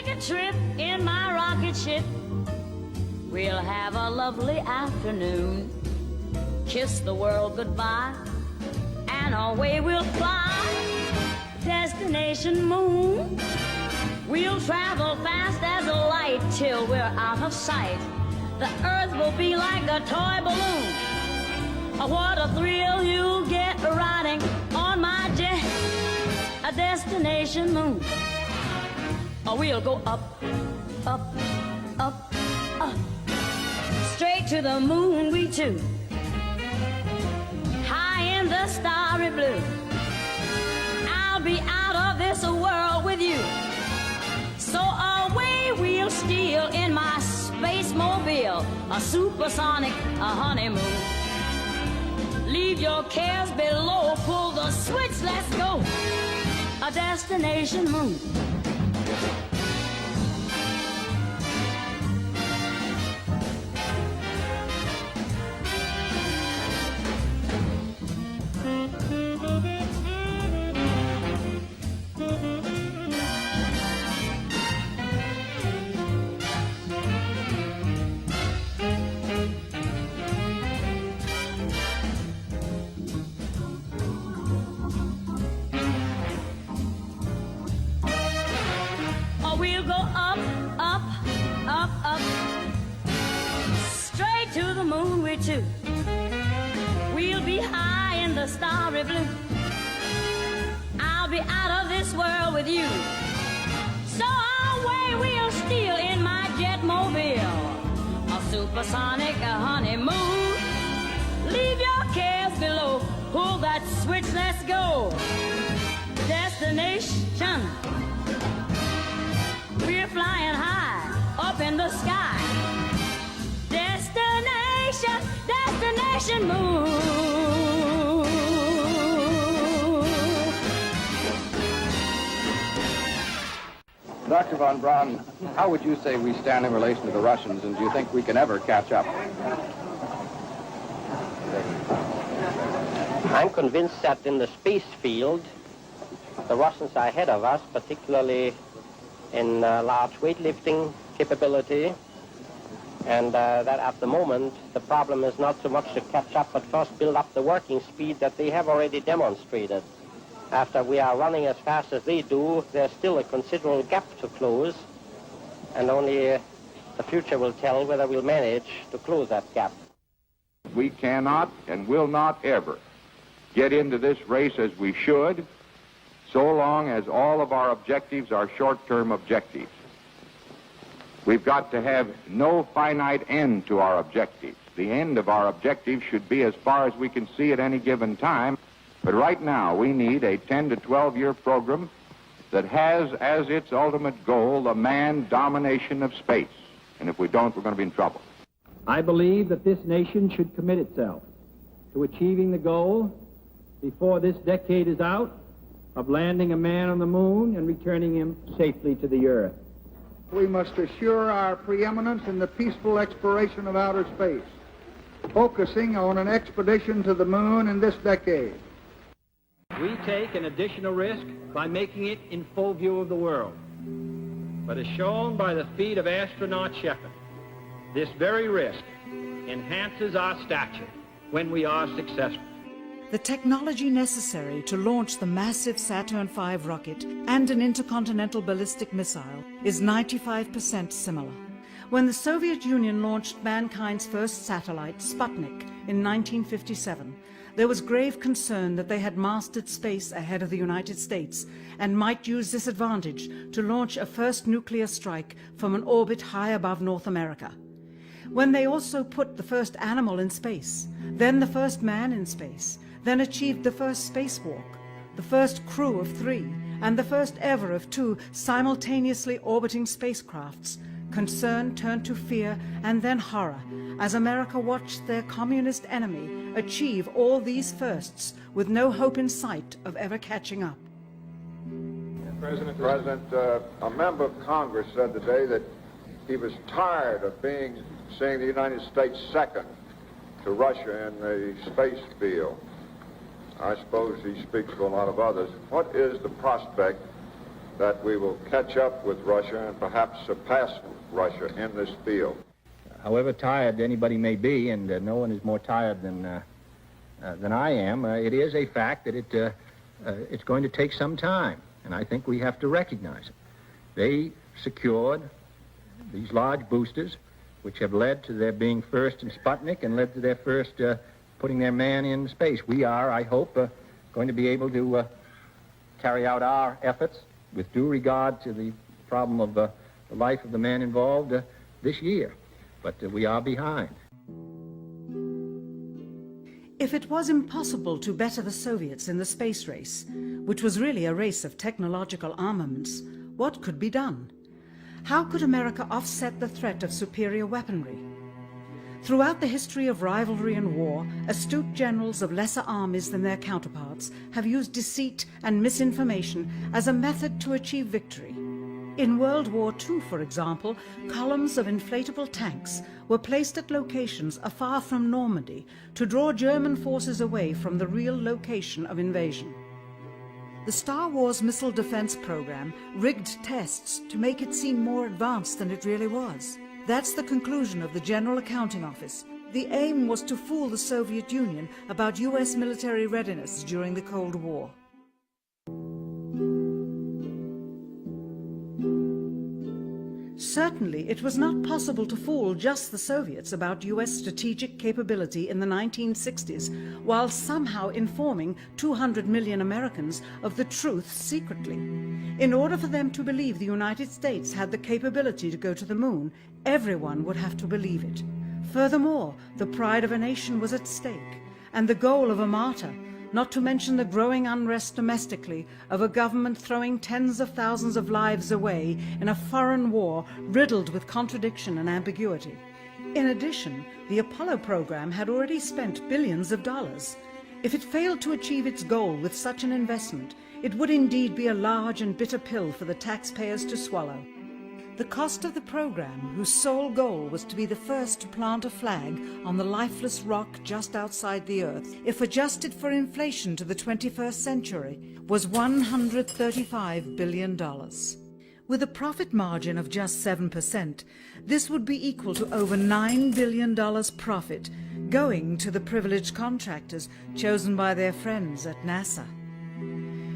take a trip in my rocket ship. We'll have a lovely afternoon. Kiss the world goodbye, and away we'll fly. Destination moon. We'll travel fast as a light till we're out of sight. The earth will be like a toy balloon. Oh, what a thrill you'll get riding on my jet. A destination moon. Oh, we'll go up, up, up, up. Straight to the moon we two. High in the starry blue. I'll be out of this world with you. So away we'll steal in my space mobile, a supersonic, a honeymoon. Leave your cares below, pull the switch, let's go. A destination moon. We'll go up, up, up, up, straight to the moon we two. We'll be high in the starry blue. I'll be out of this world with you. So away we'll steal in my jet mobile, a supersonic, a honeymoon. Leave your cares below, pull that switch, let's go. Destination. We're flying high up in the sky. Destination, destination moon. Dr. von Braun, how would you say we stand in relation to the Russians, and do you think we can ever catch up? I'm convinced that in the space field, the Russians are ahead of us, particularly in large weightlifting capability, and that at the moment the problem is not so much to catch up, but first build up the working speed that they have already demonstrated. After we are running as fast as they do, there's still a considerable gap to close, and only the future will tell whether we'll manage to close that gap. We cannot and will not ever get into this race as we should, so long as all of our objectives are short-term objectives. We've got to have no finite end to our objectives. The end of our objectives should be as far as we can see at any given time. But right now, we need a 10 to 12-year program that has as its ultimate goal the manned domination of space. And if we don't, we're going to be in trouble. I believe that this nation should commit itself to achieving the goal before this decade is out of landing a man on the moon and returning him safely to the earth. We must assure our preeminence in the peaceful exploration of outer space, focusing on an expedition to the moon in this decade. We take an additional risk by making it in full view of the world. But as shown by the feat of astronaut Shepard, this very risk enhances our stature when we are successful. The technology necessary to launch the massive Saturn V rocket and an intercontinental ballistic missile is 95% similar. When the Soviet Union launched mankind's first satellite, Sputnik, in 1957, there was grave concern that they had mastered space ahead of the United States and might use this advantage to launch a first nuclear strike from an orbit high above North America. When they also put the first animal in space, then the first man in space, then achieved the first spacewalk, the first crew of 3, and the first ever of 2 simultaneously orbiting spacecrafts, concern turned to fear and then horror as America watched their communist enemy achieve all these firsts with no hope in sight of ever catching up. President, a member of Congress said today that he was tired of seeing the United States second to Russia in the space field. I suppose he speaks for a lot of others. What is the prospect that we will catch up with Russia and perhaps surpass Russia in this field. However tired anybody may be, and no one is more tired than I am, it is a fact that it's going to take some time, and I think we have to recognize it. They secured these large boosters, which have led to their being first in Sputnik and led to their first putting their man in space. We are, I hope, going to be able to carry out our efforts with due regard to the problem of the life of the man involved this year. But we are behind. If it was impossible to better the Soviets in the space race, which was really a race of technological armaments, what could be done? How could America offset the threat of superior weaponry? Throughout the history of rivalry and war, astute generals of lesser armies than their counterparts have used deceit and misinformation as a method to achieve victory. In World War II, for example, columns of inflatable tanks were placed at locations afar from Normandy to draw German forces away from the real location of invasion. The Star Wars missile defense program rigged tests to make it seem more advanced than it really was. That's the conclusion of the General Accounting Office. The aim was to fool the Soviet Union about US military readiness during the Cold War. Certainly, it was not possible to fool just the Soviets about US strategic capability in the 1960s, while somehow informing 200 million Americans of the truth secretly. In order for them to believe the United States had the capability to go to the moon, everyone would have to believe it. Furthermore, the pride of a nation was at stake, and the goal of a martyr, not to mention the growing unrest domestically of a government throwing tens of thousands of lives away in a foreign war riddled with contradiction and ambiguity. In addition, the Apollo program had already spent billions of dollars. If it failed to achieve its goal with such an investment, it would indeed be a large and bitter pill for the taxpayers to swallow. The cost of the program, whose sole goal was to be the first to plant a flag on the lifeless rock just outside the Earth, if adjusted for inflation to the 21st century, was $135 billion. With a profit margin of just 7%, this would be equal to over $9 billion profit going to the privileged contractors chosen by their friends at NASA.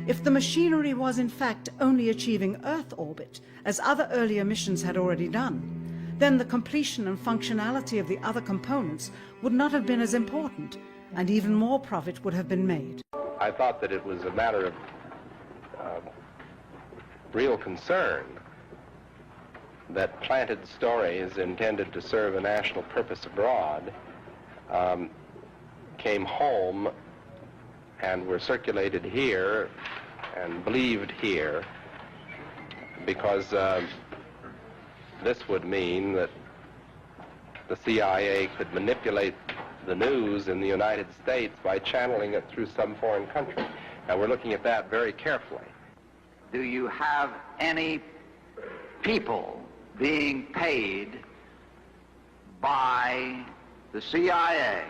If the machinery was in fact only achieving Earth orbit, as other earlier missions had already done, then the completion and functionality of the other components would not have been as important, and even more profit would have been made. I thought that it was a matter of real concern that planted stories intended to serve a national purpose abroad came home and were circulated here and believed here, because this would mean that the CIA could manipulate the news in the United States by channeling it through some foreign country. Now, we're looking at that very carefully. Do you have any people being paid by the CIA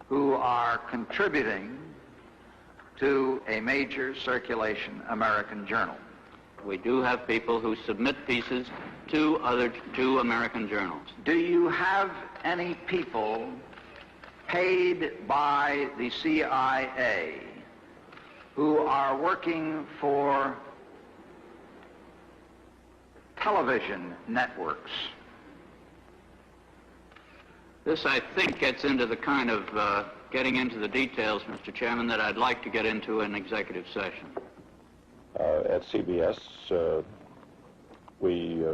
who are contributing to a major circulation American journal? We do have people who submit pieces to American journals. Do you have any people paid by the CIA who are working for television networks? This, I think, gets into the kind of getting into the details, Mr. Chairman, that I'd like to get into in executive session. At CBS, we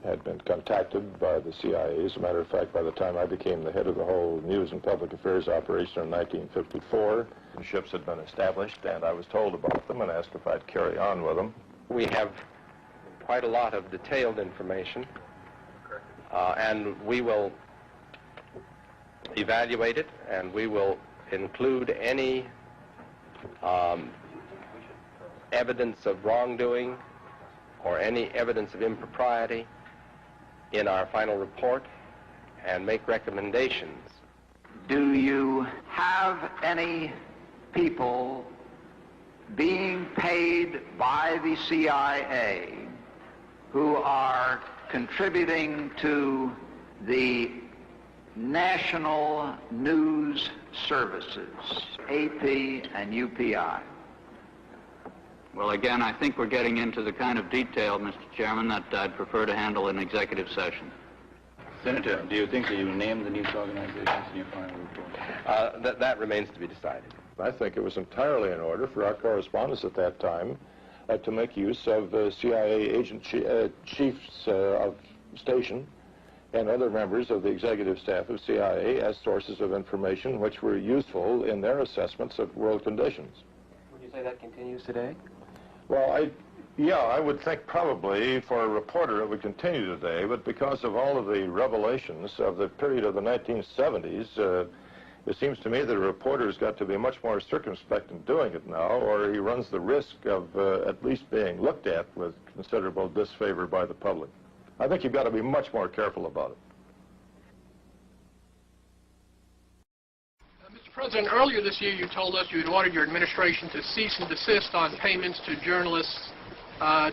had been contacted by the CIA. As a matter of fact, by the time I became the head of the whole news and public affairs operation in 1954, the ships had been established, and I was told about them and asked if I'd carry on with them. We have quite a lot of detailed information, and we will evaluate it, and we will include any evidence of wrongdoing or any evidence of impropriety in our final report and make recommendations. Do you have any people being paid by the CIA who are contributing to the national news services, AP and UPI. Well, again, I think we're getting into the kind of detail, Mr. Chairman, that I'd prefer to handle in executive session. Senator, do you think that you named the news organizations in your final report? That remains to be decided. I think it was entirely in order for our correspondents at that time to make use of CIA agent chiefs of station and other members of the executive staff of CIA as sources of information which were useful in their assessments of world conditions. Would you say that continues today? Well, I would think probably for a reporter it would continue today, but because of all of the revelations of the period of the 1970s, it seems to me that a reporter's got to be much more circumspect in doing it now, or he runs the risk of at least being looked at with considerable disfavor by the public. I think you've got to be much more careful about it. Mr. President, earlier this year you told us you had ordered your administration to cease and desist on payments to journalists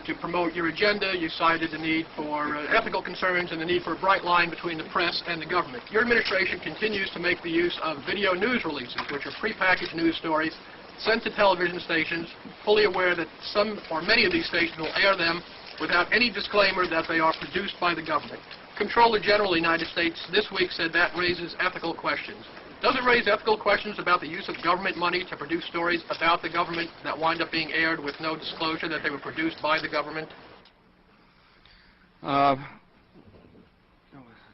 to promote your agenda. You cited the need for ethical concerns and the need for a bright line between the press and the government. Your administration continues to make the use of video news releases, which are prepackaged news stories sent to television stations, fully aware that some or many of these stations will air them without any disclaimer that they are produced by the government. Comptroller General of the United States this week said that raises ethical questions. Does it raise ethical questions about the use of government money to produce stories about the government that wind up being aired with no disclosure that they were produced by the government?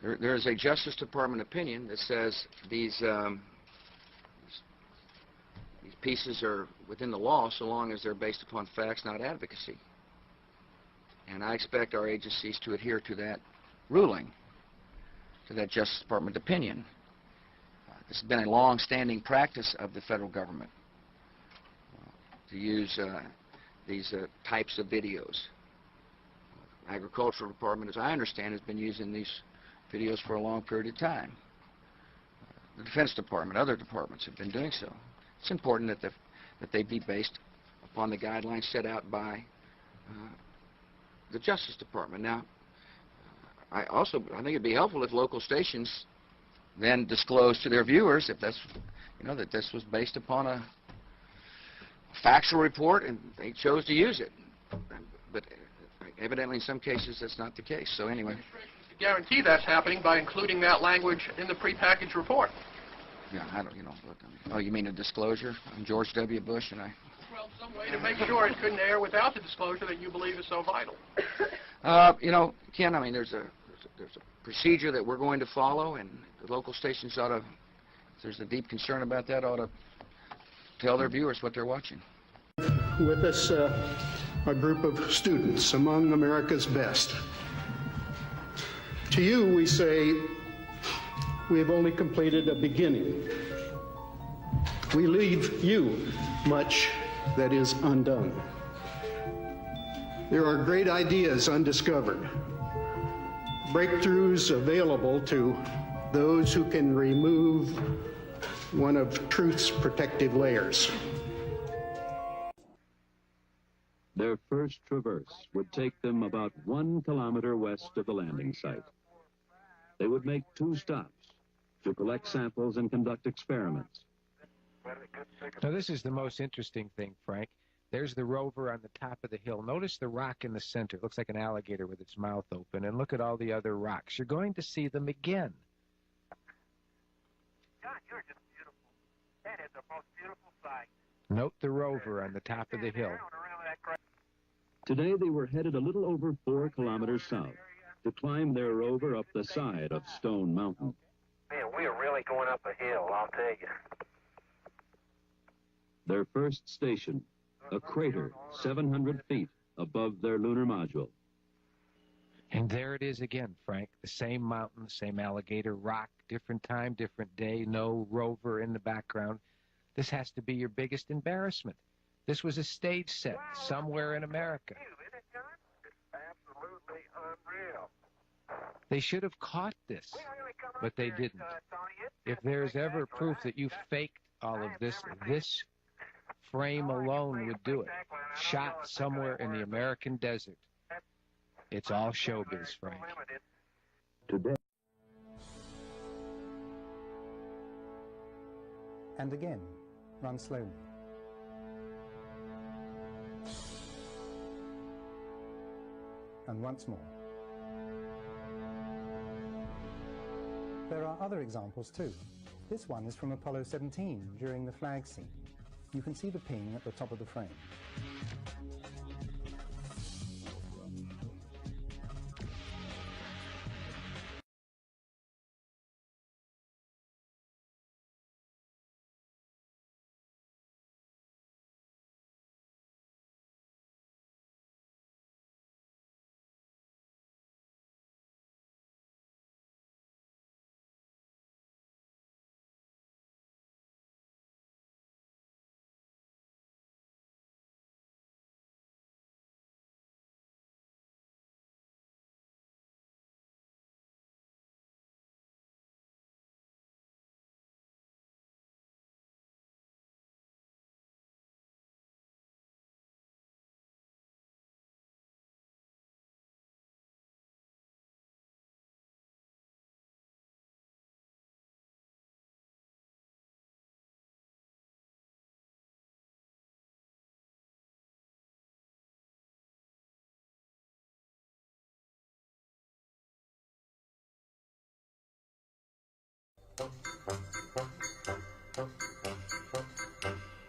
There is a Justice Department opinion that says these pieces are within the law so long as they're based upon facts, not advocacy. And I expect our agencies to adhere to that ruling, to that Justice Department opinion. This has been a long-standing practice of the federal government to use these types of videos. Agricultural Department, as I understand, has been using these videos for a long period of time. The Defense Department, other departments have been doing so. It's important that they be based upon the guidelines set out by the Justice Department. Now, I think it'd be helpful if local stations then disclose to their viewers if that's, that this was based upon a factual report and they chose to use it. But evidently in some cases that's not the case. So anyway. To guarantee that's happening by including that language in the prepackaged report. Yeah, I don't, oh, you mean a disclosure? I'm George W. Bush and I... Well, some way to make sure it couldn't air without the disclosure that you believe is so vital. Ken, I mean, there's a procedure that we're going to follow, and the local stations ought to, if there's a deep concern about that, ought to tell their viewers what they're watching. With us, a group of students among America's best. To you, we say, we have only completed a beginning. We leave you much that is undone. There are great ideas undiscovered, breakthroughs available to those who can remove one of truth's protective layers. Their first traverse would take them about 1 kilometer west of the landing site. They would make 2 stops to collect samples and conduct experiments. Now, this is the most interesting thing, Frank. There's the rover on the top of the hill. Notice the rock in the center. It looks like an alligator with its mouth open. And look at all the other rocks. You're going to see them again. John, you're just beautiful. That is the most beautiful sight. Note the rover on the top of the hill. Today they were headed a little over 4 kilometers south to climb their rover up the side of Stone Mountain. Man, we are really going up a hill, I'll tell you. Their first station, a crater 700 feet above their lunar module. And there it is again, Frank. The same mountain, the same alligator rock, different time, different day, no rover in the background. This has to be your biggest embarrassment. This was a stage set somewhere in America. Absolutely unreal. They should have caught this, but they didn't. If there's ever proof that you faked all of this, this frame alone would do it. Shot somewhere in the American desert. It's all showbiz, Frank. Today. And again, run slowly. And once more. There are other examples too. This one is from Apollo 17 during the flag scene. You can see the ping at the top of the frame.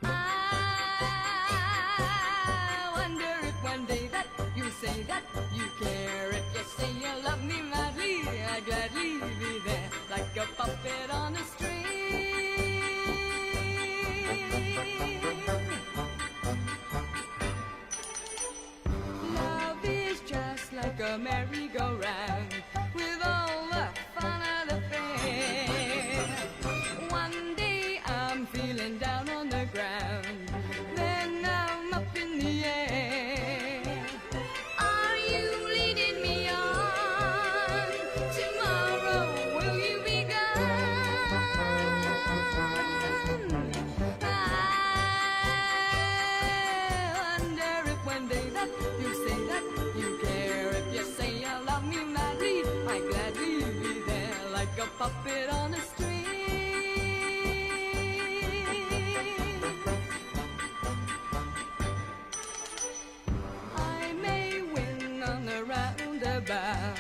I wonder if one day that you say that you care. If you say you love me madly, I'd gladly be there like a puppet on a string. Love is just like a merry-go-round with all the fun of the fair. One day I'm feeling down on the ground, then I'm up in the air. Are you leading me on? Tomorrow will you be gone? I wonder if one day that you say that you care. If you say you love me madly, I'd gladly be there like a puppet on a string. I may win on the roundabout,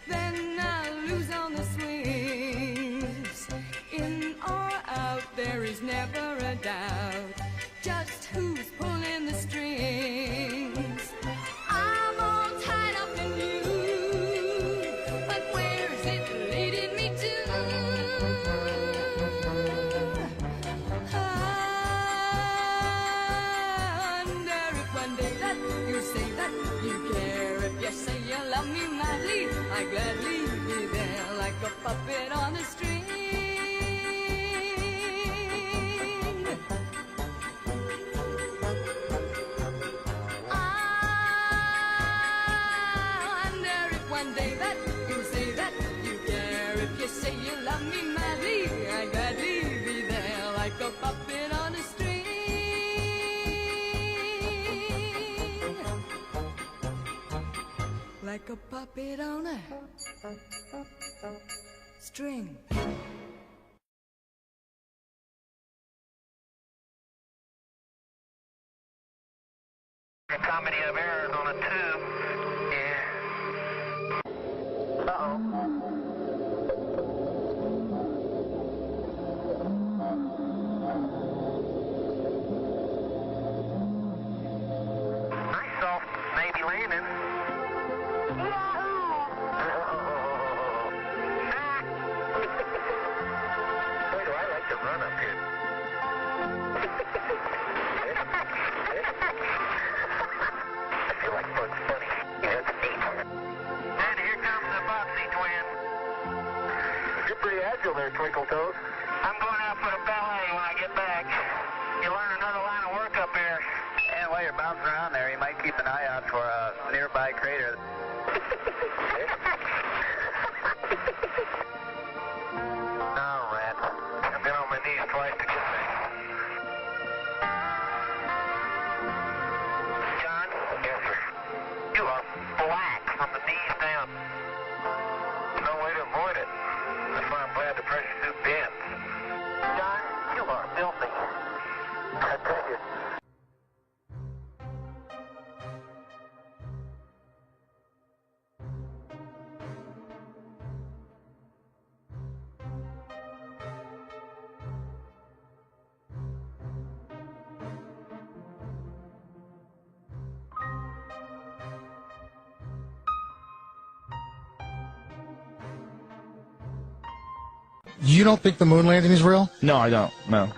then I'll lose on the swings. In or out, there is never a doubt just who's pulling the strings. I'm all tied up in you, but where's it leading me to? I wonder if one day that you say that you care. If you say you love me madly, I'd gladly be there like a puppet on a string. I wonder if one day that you say that you care. If you say you love me madly, I'd gladly be there like a puppet on a string. Like a puppet on a string. A comedy of errors on a tube. Yeah. Uh-oh. Nice soft Navy landing. Boy, do I like to run up here. I feel like Bugs Bunny. That's neat. And here comes the Boxy twin. You're pretty agile there, Twinkle Toes. I'm going out for the ballet when I get back. You learn another line of work up here. And while you're bouncing around there, you might keep an eye out for a nearby crater. No, Rat. I've been on my knees twice to get back. You don't think the moon landing is real? No, I don't. No.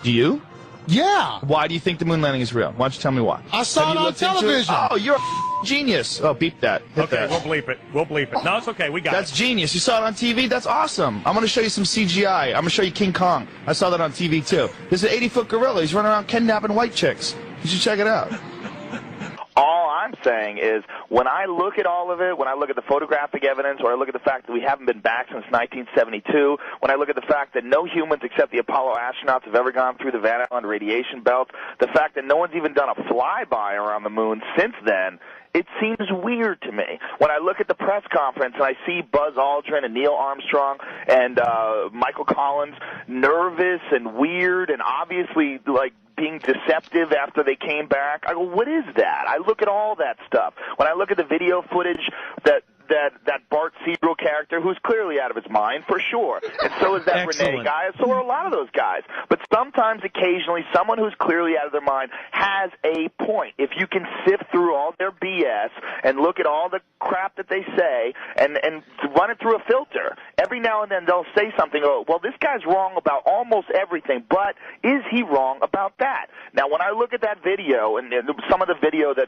Do you? Yeah. Why do you think the moon landing is real? Why don't you tell me why? I saw it on television. Oh, you're a genius. Oh, beep that. Hit that. We'll bleep it. We'll bleep it. No, it's okay. We got That's genius. You saw it on TV? That's awesome. I'm going to show you some CGI. I'm going to show you King Kong. I saw that on TV, too. There's an 80-foot gorilla. He's running around kidnapping white chicks. You should check it out. All I'm saying is, when I look at all of it, when I look at the photographic evidence, or I look at the fact that we haven't been back since 1972, when I look at the fact that no humans except the Apollo astronauts have ever gone through the Van Allen radiation belt, the fact that no one's even done a flyby around the moon since then, it seems weird to me. When I look at the press conference and I see Buzz Aldrin and Neil Armstrong and Michael Collins nervous and weird and obviously, like, being deceptive after they came back, I go, what is that? I look at all that stuff. When I look at the video footage that Bart Seabrook character, who's clearly out of his mind, for sure. And so is that Renee guy. So are a lot of those guys. But sometimes, occasionally, someone who's clearly out of their mind has a point. If you can sift through all their BS and look at all the crap that they say and run it through a filter, every now and then they'll say something, oh, well, this guy's wrong about almost everything, but is he wrong about that? Now, when I look at that video and some of the video that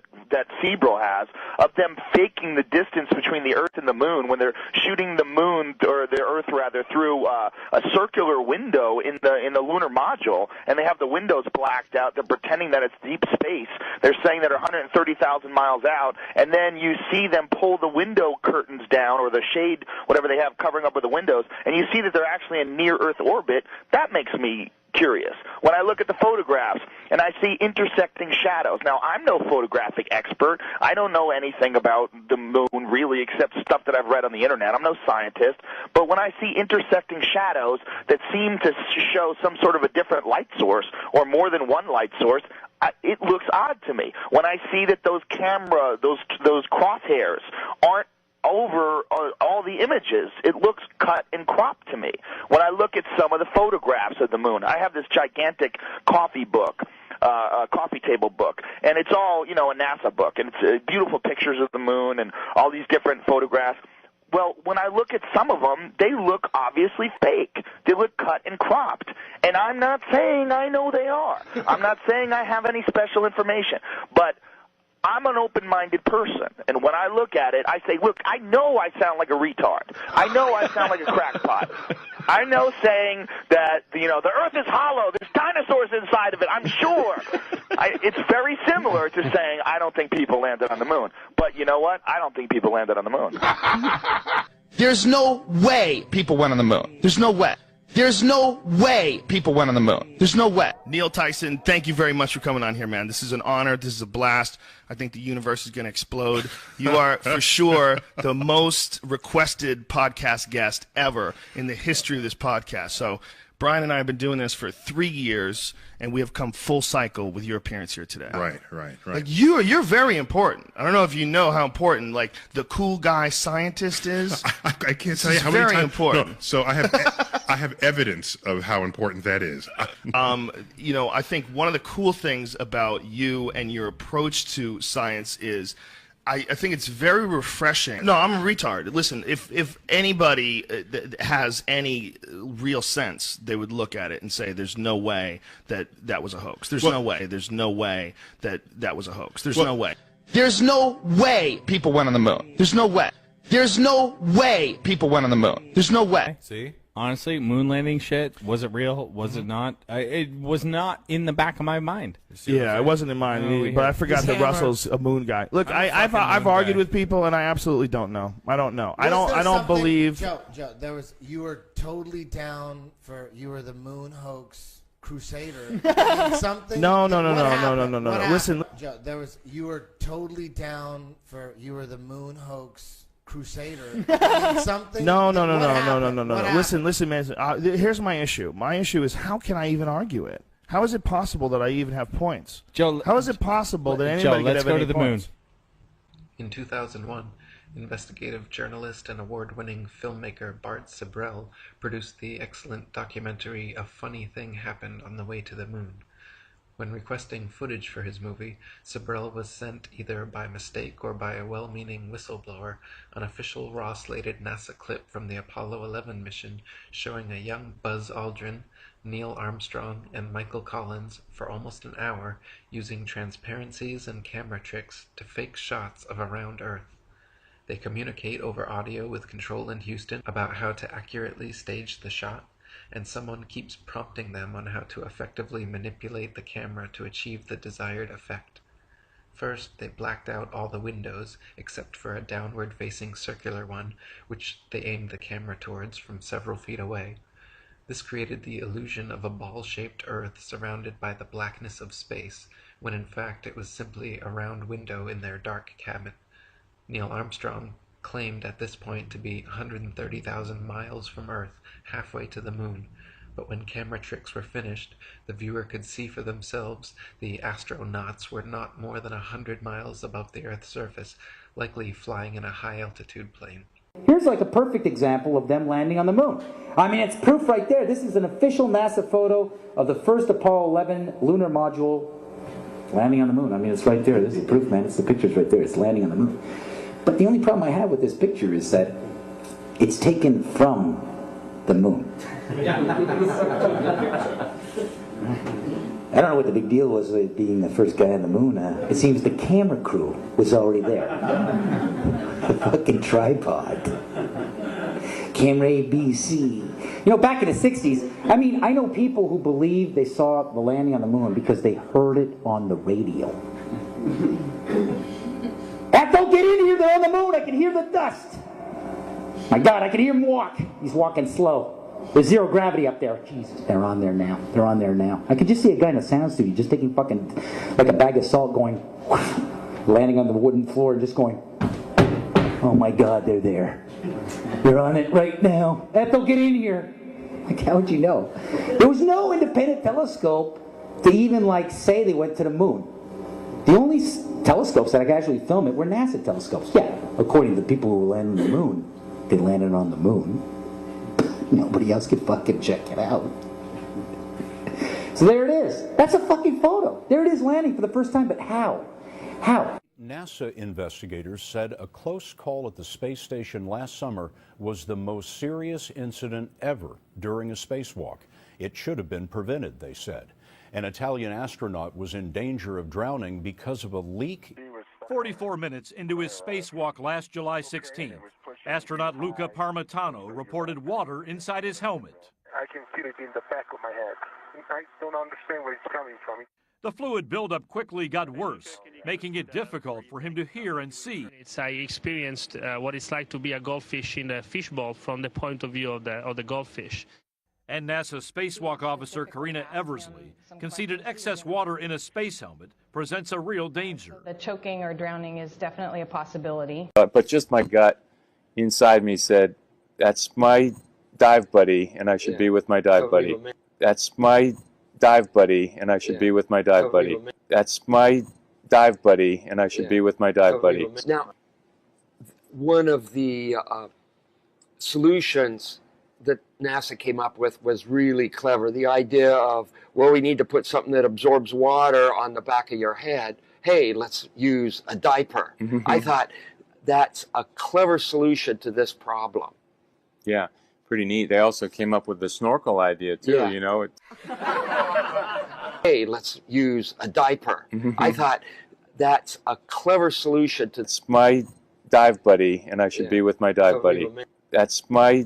Seabrook has of them faking the distance between the Earth and the moon when they're shooting the moon, or the Earth rather, through a circular window in the lunar module, and they have the windows blacked out. They're pretending that it's deep space. They're saying that they're 130,000 miles out, and then you see them pull the window curtains down, or the shade, whatever they have covering up with the windows, and you see that they're actually in near-Earth orbit. That makes me curious. When I look at the photographs and I see intersecting shadows. Now, I'm no photographic expert. I don't know anything about the moon, really, except stuff that I've read on the internet. I'm no scientist. But when I see intersecting shadows that seem to show some sort of a different light source, or more than one light source, it looks odd to me. When I see that those crosshairs aren't over all the images, it looks cut and cropped to me. When I look at some of the photographs of the moon, I have this gigantic coffee table book, and it's all, a NASA book, and it's beautiful pictures of the moon and all these different photographs. Well, when I look at some of them, they look obviously fake. They look cut and cropped. And I'm not saying I know they are. I'm not saying I have any special information. But I'm an open-minded person, and when I look at it, I say, look, I know I sound like a retard. I know I sound like a crackpot. I know saying that, the Earth is hollow, there's dinosaurs inside of it, I'm sure. It's very similar to saying I don't think people landed on the moon. But you know what? I don't think people landed on the moon. There's no way people went on the moon. There's no way. There's no way people went on the moon. There's no way. Neil Tyson, thank you very much for coming on here, man. This is an honor. This is a blast. I think the universe is going to explode. You are, for sure, the most requested podcast guest ever in the history of this podcast. So Brian and I have been doing this for 3 years, and we have come full cycle with your appearance here today. Right. Like, you're very important. I don't know if you know how important, like, the cool guy scientist is. I can't tell you how many times. Very important. No, so I have evidence of how important that is. I think one of the cool things about you and your approach to science is I think it's very refreshing. No, I'm a retard. Listen, if anybody has any real sense, they would look at it and say, there's no way that was a hoax. There's no way. There's no way that was a hoax. There's no way. There's no way people went on the moon. There's no way. There's no way people went on the moon. There's no way. See? Honestly, moon landing shit, was it real? Was it not? It was not in the back of my mind. Yeah, it wasn't in mine either, but I forgot that Russell's a moon guy. Look, I've argued with people, and I absolutely don't know. I don't know. I don't believe. Joe, you were totally down for, you were the moon hoax crusader. Something. No. Listen, Joe, you were totally down for, you were the moon hoax crusader. Something. No. Listen, man. Here's my issue. My issue is, how can I even argue it? How is it possible that I even have points? Joe, how is it possible that anybody could have any points? In 2001, investigative journalist and award-winning filmmaker Bart Sibrel produced the excellent documentary A Funny Thing Happened on the Way to the Moon. When requesting footage for his movie, Sabrell was sent either by mistake or by a well-meaning whistleblower an official raw-slated NASA clip from the Apollo 11 mission showing a young Buzz Aldrin, Neil Armstrong, and Michael Collins for almost an hour using transparencies and camera tricks to fake shots of a round Earth. They communicate over audio with control in Houston about how to accurately stage the shot, and someone keeps prompting them on how to effectively manipulate the camera to achieve the desired effect. First, they blacked out all the windows, except for a downward-facing circular one, which they aimed the camera towards from several feet away. This created the illusion of a ball-shaped Earth surrounded by the blackness of space, when in fact it was simply a round window in their dark cabin. Neil Armstrong claimed at this point to be 130,000 miles from Earth, halfway to the moon, but when camera tricks were finished, the viewer could see for themselves the astronauts were not more than 100 miles above the Earth's surface, likely flying in a high-altitude plane. Here's like a perfect example of them landing on the moon. I mean, it's proof right there. This is an official NASA photo of the first Apollo 11 lunar module landing on the moon. I mean, it's right there. This is proof, man. It's the picture's right there. It's landing on the moon. But the only problem I have with this picture is that it's taken from the moon. I don't know what the big deal was with being the first guy on the moon. It seems the camera crew was already there. The fucking tripod. Camera A, B, C. You know, back in the 60s, I mean, I know people who believe they saw the landing on the moon because they heard it on the radio. Don't get in here, they're on the moon, I can hear the dust. My God, I can hear him walk. He's walking slow. There's zero gravity up there. Jesus, they're on there now. They're on there now. I could just see a guy in a sound studio just taking fucking, like a bag of salt going, whoosh, landing on the wooden floor and just going, oh my God, they're there. They're on it right now. Ethel, get in here. Like, how would you know? There was no independent telescope to even, like, say they went to the moon. The only telescopes that I could actually film it were NASA telescopes. Yeah, according to the people who landed on the moon, they landed on the moon. Nobody else could fucking check it out. So there it is. That's a fucking photo. There it is landing for the first time, but how? How? NASA investigators said a close call at the space station last summer was the most serious incident ever during a spacewalk. It should have been prevented, they said. An Italian astronaut was in danger of drowning because of a leak. 44 minutes into his spacewalk last July 16th, astronaut Luca Parmitano reported water inside his helmet. I can feel it in the back of my head. I don't understand where it's coming from. The fluid buildup quickly got worse, making it difficult for him to hear and see. I experienced what it's like to be a goldfish in a fishbowl from the point of view of the goldfish. And NASA spacewalk officer Karina Eversley conceded excess water in a space helmet presents a real danger. The choking or drowning is definitely a possibility. But just my gut inside me said, that's my dive buddy, and I should be with my dive buddy. That's my dive buddy, and I should be with my dive buddy. That's my dive buddy, and I should be with my dive buddy. Now, one of the solutions that NASA came up with was really clever. The idea of, well, we need to put something that absorbs water on the back of your head. Hey, let's use a diaper. I thought that's a clever solution to this problem. Yeah, pretty neat. They also came up with the snorkel idea too, Yeah. you know. Hey, let's use a diaper. I thought that's a clever solution to my dive buddy, and I should be with my dive buddy. That's my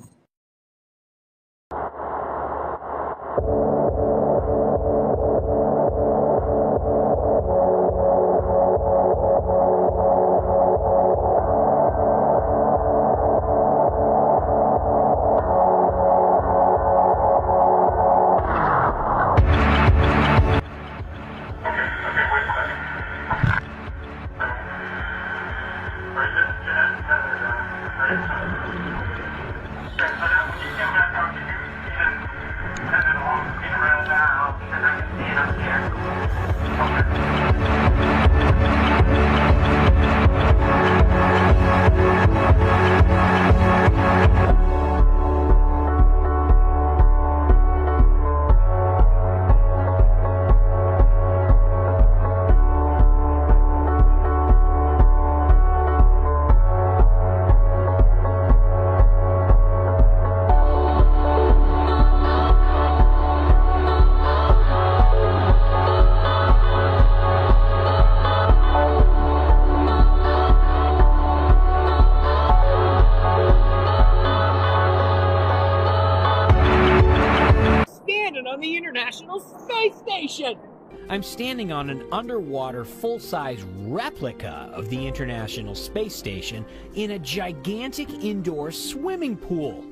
I'm standing on an underwater full-size replica of the International Space Station in a gigantic indoor swimming pool.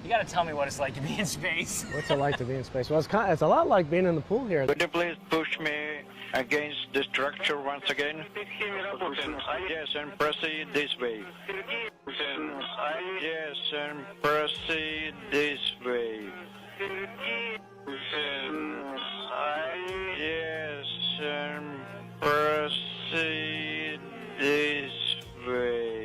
You gotta tell me what it's like to be in space. What's it like to be in space? Well, it's a lot like being in the pool here. Could you please push me against the structure once again? Yes, and proceed this way. Yes, and proceed this way. Yes, and proceed this way.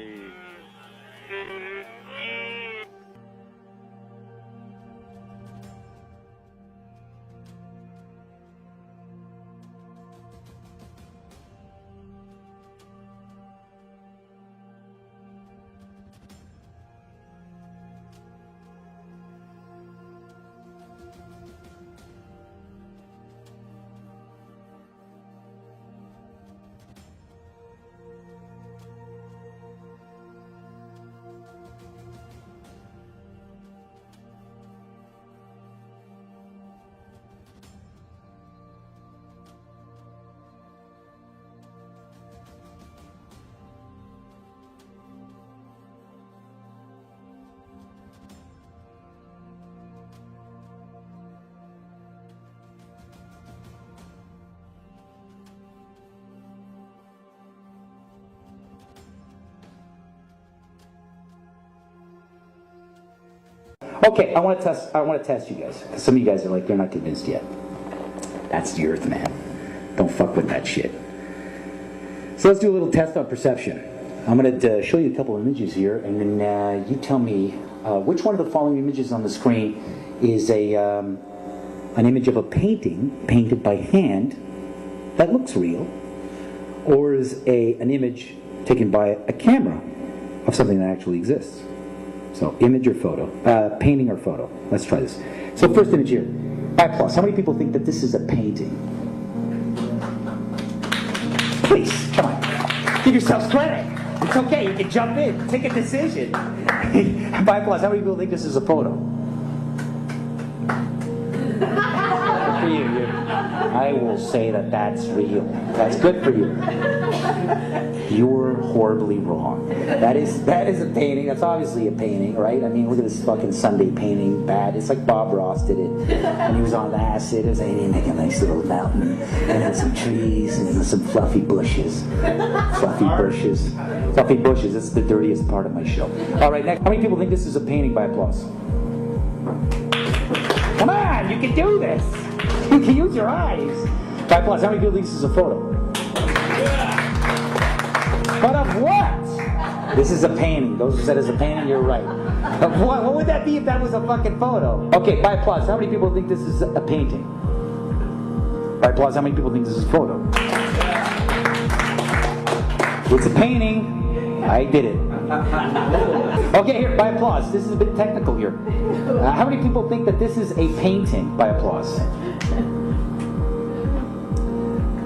Okay, I want to test you guys. Some of you guys are like, you're not convinced yet. That's the Earth, man. Don't fuck with that shit. So let's do a little test on perception. I'm going to show you a couple of images here, and then you tell me which one of the following images on the screen is an image of a painting painted by hand that looks real, or is an image taken by a camera of something that actually exists. So, image or photo, painting or photo. Let's try this. So, first image here. I+. How many people think that this is a painting? Please, come on. Give yourselves credit. It's okay. You can jump in. Take a decision. I+. How many people think this is a photo? Good for you. I will say that that's real. That's good for you. You're horribly wrong. That is a painting. That's obviously a painting, right? I mean, look at this fucking Sunday painting. Bad. It's like Bob Ross did it when he was on acid. It was like, he make a nice little mountain and then some trees and some fluffy bushes. Fluffy bushes. Fluffy bushes. That's the dirtiest part of my show. All right, next. How many people think this is a painting by applause? Come on, you can do this. You can use your eyes. By applause. How many people think this is a photo? But of what? This is a painting. Those who said it's a painting, you're right. Of what? What would that be if that was a fucking photo? Okay, by applause, how many people think this is a painting? By applause, how many people think this is a photo? It's a painting. I did it. Okay, here, by applause. This is a bit technical here. How many people think that this is a painting? By applause.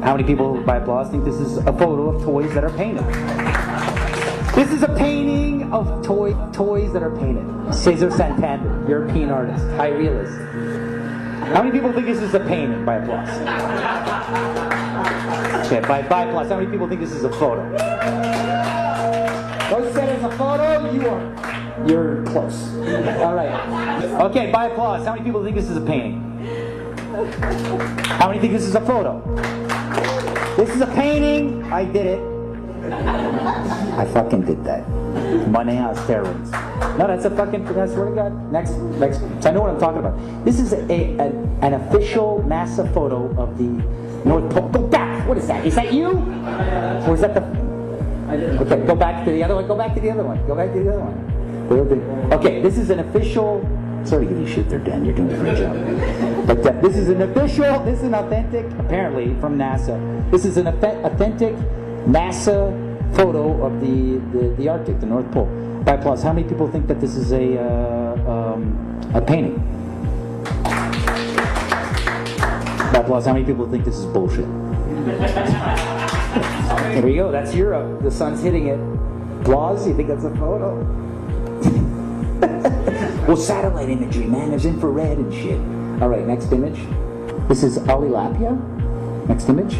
How many people, by applause, think this is a photo of toys that are painted? This is a painting of toys that are painted. Cesar Santander, European artist, high realist. How many people think this is a painting? By applause. Okay, by applause, how many people think this is a photo? Those said it's a photo, you're close. All right. Okay, by applause, how many people think this is a painting? How many think this is a photo? This is a painting. I did it. I fucking did that. Money on steroids. No, that's a fucking, I swear to God. Next. So I know what I'm talking about. This is an official NASA photo of the North Pole. Go back. What is that? Is that you? Or is that the... Okay, go back to the other one. Go back to the other one. Go back to the other one. Okay, this is an official... Sorry to give you shit there, Dan. You're doing a great job. But this is an official, this is an authentic, apparently, from NASA. This is an authentic NASA photo of the Arctic, the North Pole. By applause, how many people think that this is a painting? By applause, how many people think this is bullshit? There we go. That's Europe. The sun's hitting it. Applause. You think that's a photo? Well, satellite imagery, man. There's infrared and shit. All right, next image. This is Alilapia. Next image.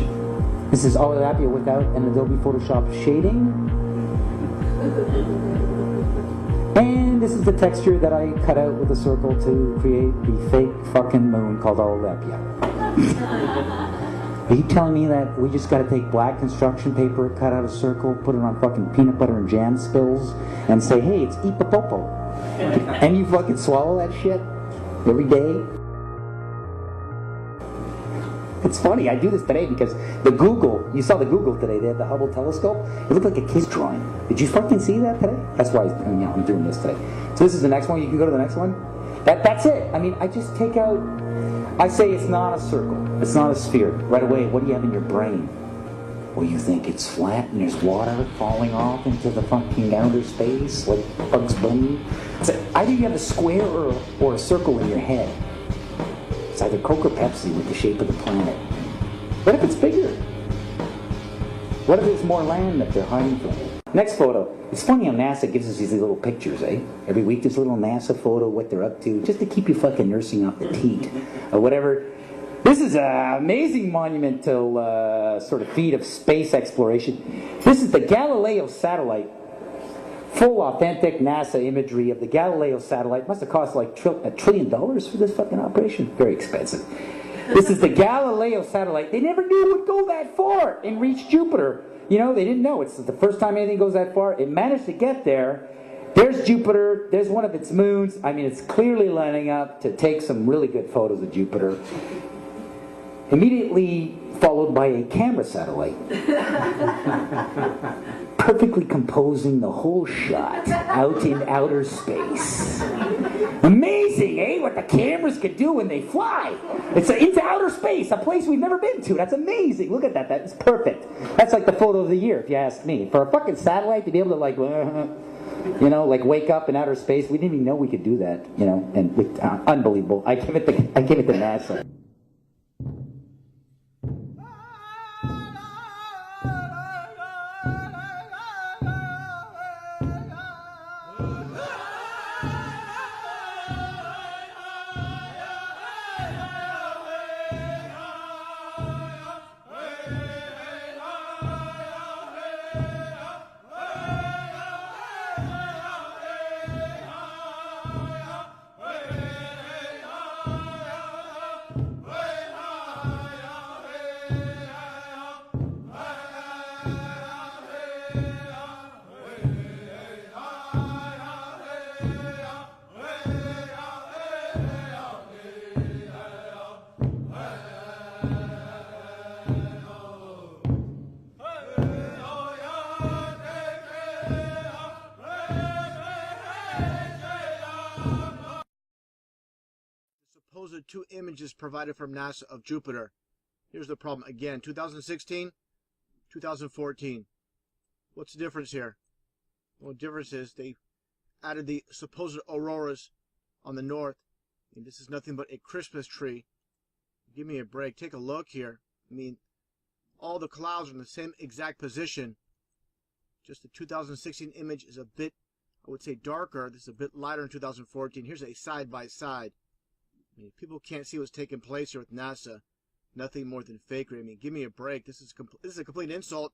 This is I-Rabbi-T without an Adobe Photoshop shading. And this is the texture that I cut out with a circle to create the fake fucking moon called I-Rabbi-T. Are you telling me that we just gotta take black construction paper, cut out a circle, put it on fucking peanut butter and jam spills, and say, hey, it's Ipapopo? And you fucking swallow that shit every day? It's funny, I do this today because the Google, you saw the Google today, they had the Hubble telescope. It looked like a kid's drawing. Did you fucking see that today? That's why I'm doing this today. So this is the next one. You can go to the next one. That's it. I mean, I just take out, I say it's not a circle. It's not a sphere. Right away, what do you have in your brain? Well, you think it's flat and there's water falling off into the fucking outer space like Bugs Bunny. So either you have a square or a circle in your head. It's either Coke or Pepsi with the shape of the planet. What if it's bigger? What if there's more land that they're hiding from? Next photo. It's funny how NASA gives us these little pictures, eh? Every week there's a little NASA photo, what they're up to, just to keep you fucking nursing off the teat or whatever. This is an amazing monumental sort of feat of space exploration. This is the Galileo satellite. Full authentic NASA imagery of the Galileo satellite. Must have cost like $1 trillion for this fucking operation. Very expensive. This is the Galileo satellite. They never knew it would go that far and reach Jupiter. You know, they didn't know. It's the first time anything goes that far. It managed to get there. There's Jupiter. There's one of its moons. I mean, it's clearly lining up to take some really good photos of Jupiter. Immediately followed by a camera satellite. Perfectly composing the whole shot out in outer space. Amazing, eh? What the cameras can do when they fly. It's into outer space, a place we've never been to. That's amazing. Look at that. That's perfect. That's like the photo of the year, if you ask me. For a fucking satellite to be able to like, you know, like wake up in outer space, we didn't even know we could do that. You know, and unbelievable. I give it to NASA. Supposed two images provided from NASA of Jupiter. Here's the problem again. 2016, 2014. What's the difference here? Well, the difference is they added the supposed auroras on the north. And this is nothing but a Christmas tree. Give me a break. Take a look here. I mean, all the clouds are in the same exact position. Just the 2016 image is a bit, I would say, darker. This is a bit lighter in 2014. Here's a side-by-side. I mean, people can't see what's taking place here with NASA. Nothing more than fakery. I mean, give me a break. This is a complete insult.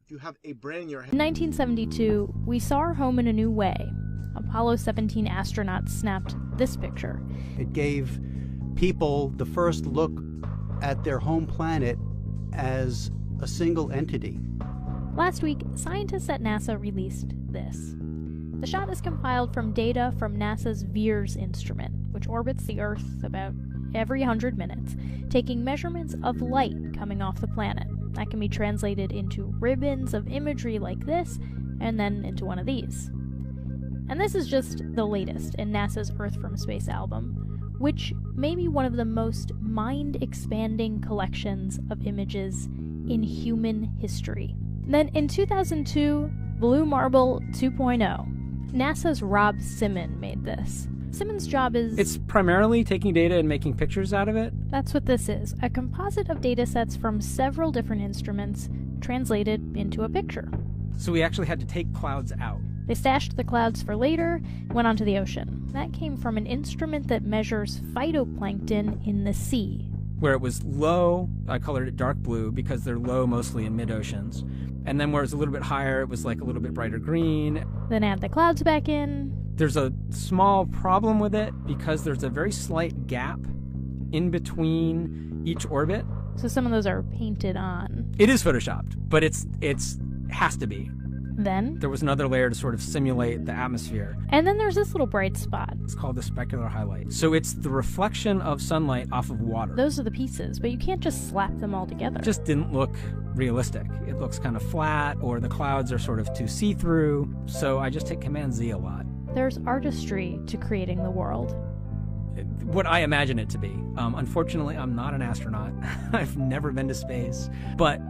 If you have a brain in your head. In 1972, we saw our home in a new way. Apollo 17 astronauts snapped this picture. It gave people the first look at their home planet as a single entity. Last week, scientists at NASA released this. The shot is compiled from data from NASA's VEERS instrument, which orbits the Earth about every 100 minutes, taking measurements of light coming off the planet. That can be translated into ribbons of imagery like this, and then into one of these. And this is just the latest in NASA's Earth from Space album, which may be one of the most mind-expanding collections of images in human history. Then in 2002, Blue Marble 2.0. NASA's Rob Simon made this. Simon's job is... It's primarily taking data and making pictures out of it? That's what this is. A composite of data sets from several different instruments translated into a picture. So we actually had to take clouds out. They stashed the clouds for later, went onto the ocean. That came from an instrument that measures phytoplankton in the sea. where it was low, I colored it dark blue because they're low mostly in mid-oceans. And then where it was a little bit higher, it was like a little bit brighter green. Then add the clouds back in. There's a small problem with it because there's a very slight gap in between each orbit. So some of those are painted on. It is photoshopped, but it's has to be. Then there was another layer to sort of simulate the atmosphere. And then there's this little bright spot. It's called the specular highlight. So it's the reflection of sunlight off of water. Those are the pieces, but you can't just slap them all together. It just didn't look realistic. It looks kind of flat, or the clouds are sort of too see-through. So I just hit Command-Z a lot. There's artistry to creating the world. What I imagine it to be. Unfortunately, I'm not an astronaut. I've never been to space. But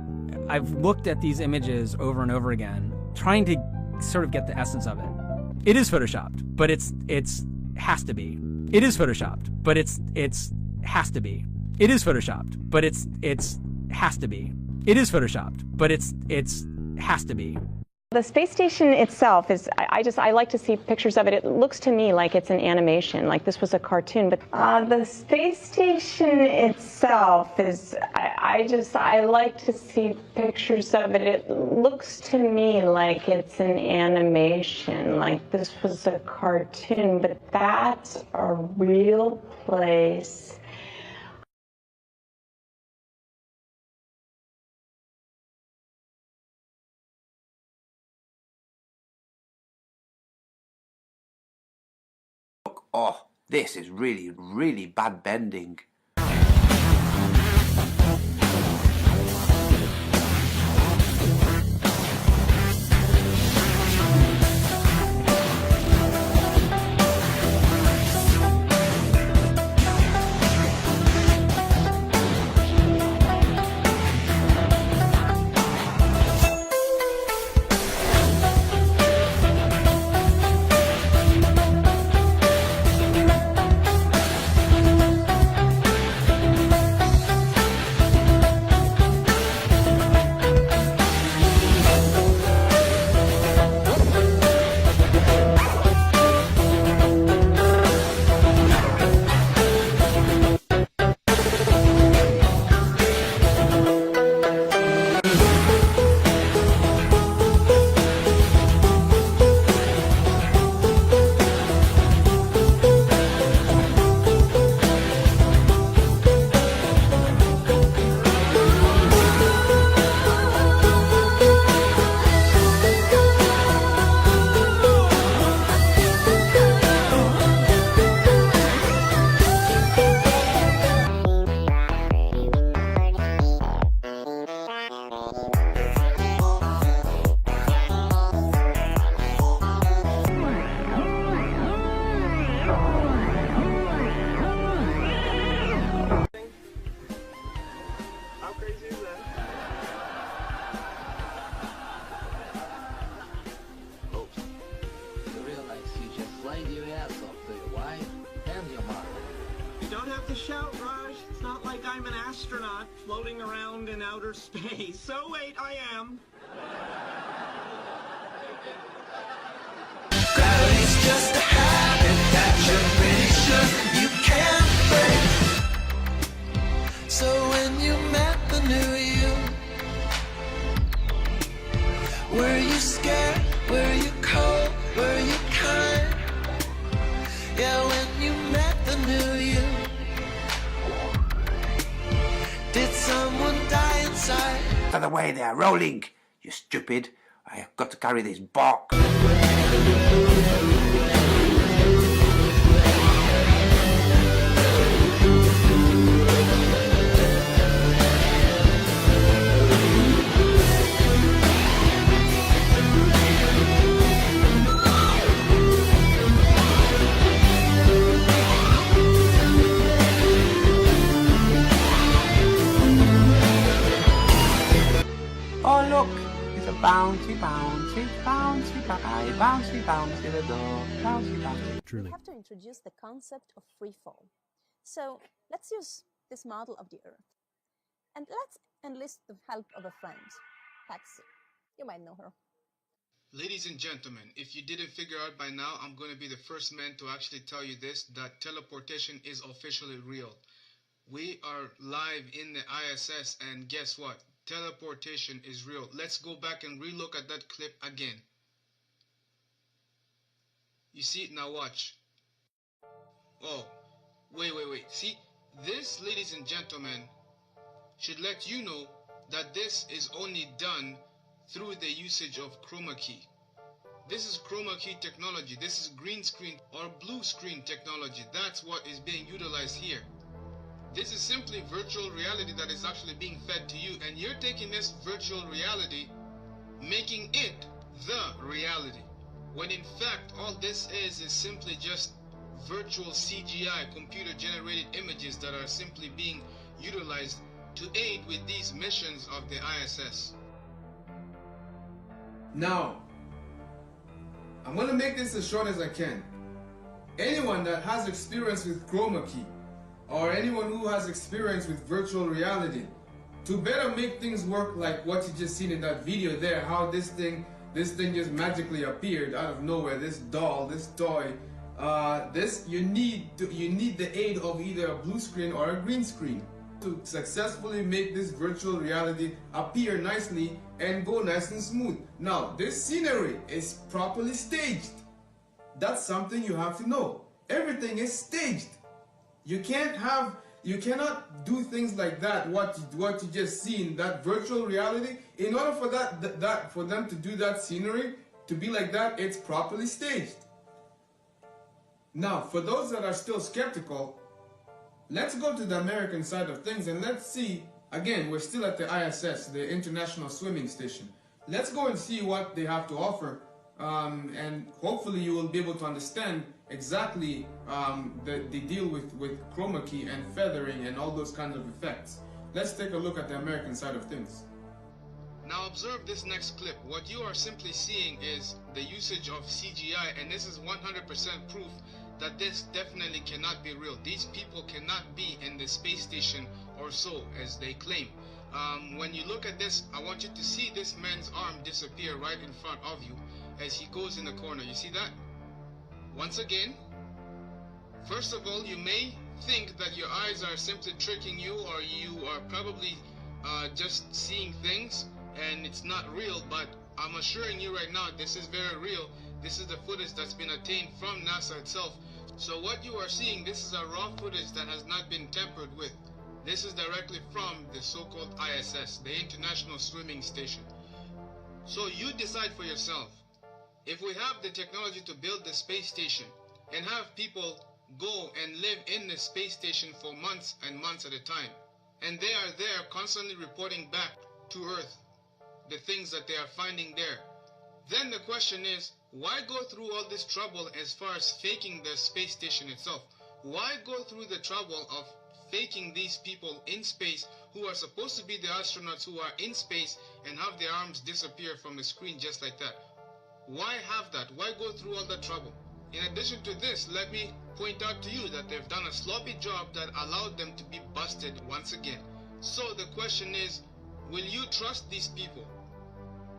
I've looked at these images over and over again, trying to sort of get the essence of it. It is photoshopped, but it's has to be. It is photoshopped, but it's has to be. It is photoshopped, but it's has to be. It is photoshopped, but it's has to be. The space station itself is, I like to see pictures of it. It looks to me like it's an animation, like this was a cartoon. But the space station itself is, I like to see pictures of it. It looks to me like it's an animation, like this was a cartoon, but that's a real place. Oh, this is really, really bad bending. Shout, Raj. It's not like I'm an astronaut floating around in outer space. So wait, I am. Gravity's just a habit that you're pretty sure you can't break. So when you met the new you, were you scared? Were you cold? Were you kind? Yeah, when you met the new you, did someone die inside? Out of the way there, rolling, you stupid. I have got to carry this box. Oh look, it's a bouncy, bouncy, bouncy, bouncy, bouncy, the door, bouncy, bouncy. Truly. We have to introduce the concept of free fall. So let's use this model of the Earth. And let's enlist the help of a friend, Patsy. You might know her. Ladies and gentlemen, if you didn't figure out by now, I'm going to be the first man to actually tell you this, that teleportation is officially real. We are live in the ISS, and guess what? Teleportation is real. Let's go back and relook at that clip again. You see it now, watch. Oh, wait. See, this, ladies and gentlemen, should let you know that this is only done through the usage of chroma key. This is chroma key technology. This is green screen or blue screen technology. That's what is being utilized here. This is simply virtual reality that is actually being fed to you, and you're taking this virtual reality, making it the reality. When in fact, all this is simply just virtual CGI, computer-generated images that are simply being utilized to aid with these missions of the ISS. Now, I'm going to make this as short as I can. Anyone that has experience with chroma key, or anyone who has experience with virtual reality, to better make things work like what you just seen in that video there, how this thing just magically appeared out of nowhere, this doll, this toy, you need the aid of either a blue screen or a green screen to successfully make this virtual reality appear nicely and go nice and smooth. Now, this scenery is properly staged. That's something you have to know. Everything is staged. You cannot do things like that, what you just seen, that virtual reality. In order for for them to do that scenery, to be like that, it's properly staged. Now, for those that are still skeptical, let's go to the American side of things and let's see, again, we're still at the ISS, the International Swimming Station. Let's go and see what they have to offer, and hopefully you will be able to understand exactly the deal with chroma key and feathering and all those kinds of effects. Let's take a look at the American side of things. Now observe this next clip. What you are simply seeing is the usage of CGI, and this is 100% proof that this definitely cannot be real. These people cannot be in the space station or so, as they claim. When you look at this, I want you to see this man's arm disappear right in front of you as he goes in the corner. You see that? Once again, first of all, you may think that your eyes are simply tricking you, or you are probably just seeing things and it's not real, but I'm assuring you right now, this is very real. This is the footage that's been obtained from NASA itself. So what you are seeing, this is a raw footage that has not been tampered with. This is directly from the so-called ISS, the International Swimming Station. So you decide for yourself. If we have the technology to build the space station and have people go and live in the space station for months and months at a time, and they are there constantly reporting back to Earth the things that they are finding there, then the question is, why go through all this trouble as far as faking the space station itself? Why go through the trouble of faking these people in space who are supposed to be the astronauts who are in space and have their arms disappear from the screen just like that? Why have that? Why go through all that trouble? In addition to this, let me point out to you that they've done a sloppy job that allowed them to be busted once again. So the question is, will you trust these people?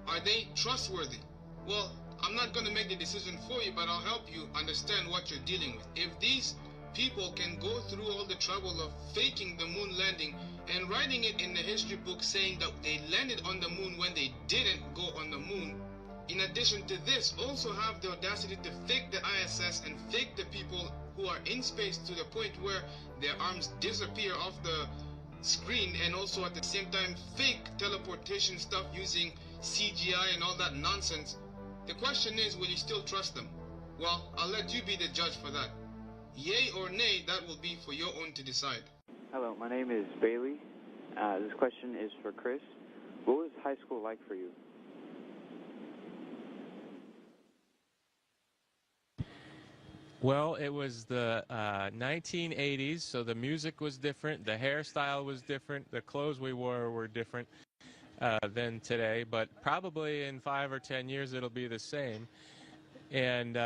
Are they trustworthy? Well, I'm not going to make the decision for you, but I'll help you understand what you're dealing with. If these people can go through all the trouble of faking the moon landing and writing it in the history book saying that they landed on the moon when they didn't go on the moon, in addition to this, also have the audacity to fake the ISS and fake the people who are in space to the point where their arms disappear off the screen, and also at the same time fake teleportation stuff using CGI and all that nonsense. The question is, will you still trust them? Well, I'll let you be the judge for that. Yay or nay, that will be for your own to decide. Hello, my name is Bailey. This question is for Chris. What was high school like for you? Well, it was the 1980s, so the music was different, the hairstyle was different, the clothes we wore were different than today, but probably in 5 or 10 years it'll be the same. And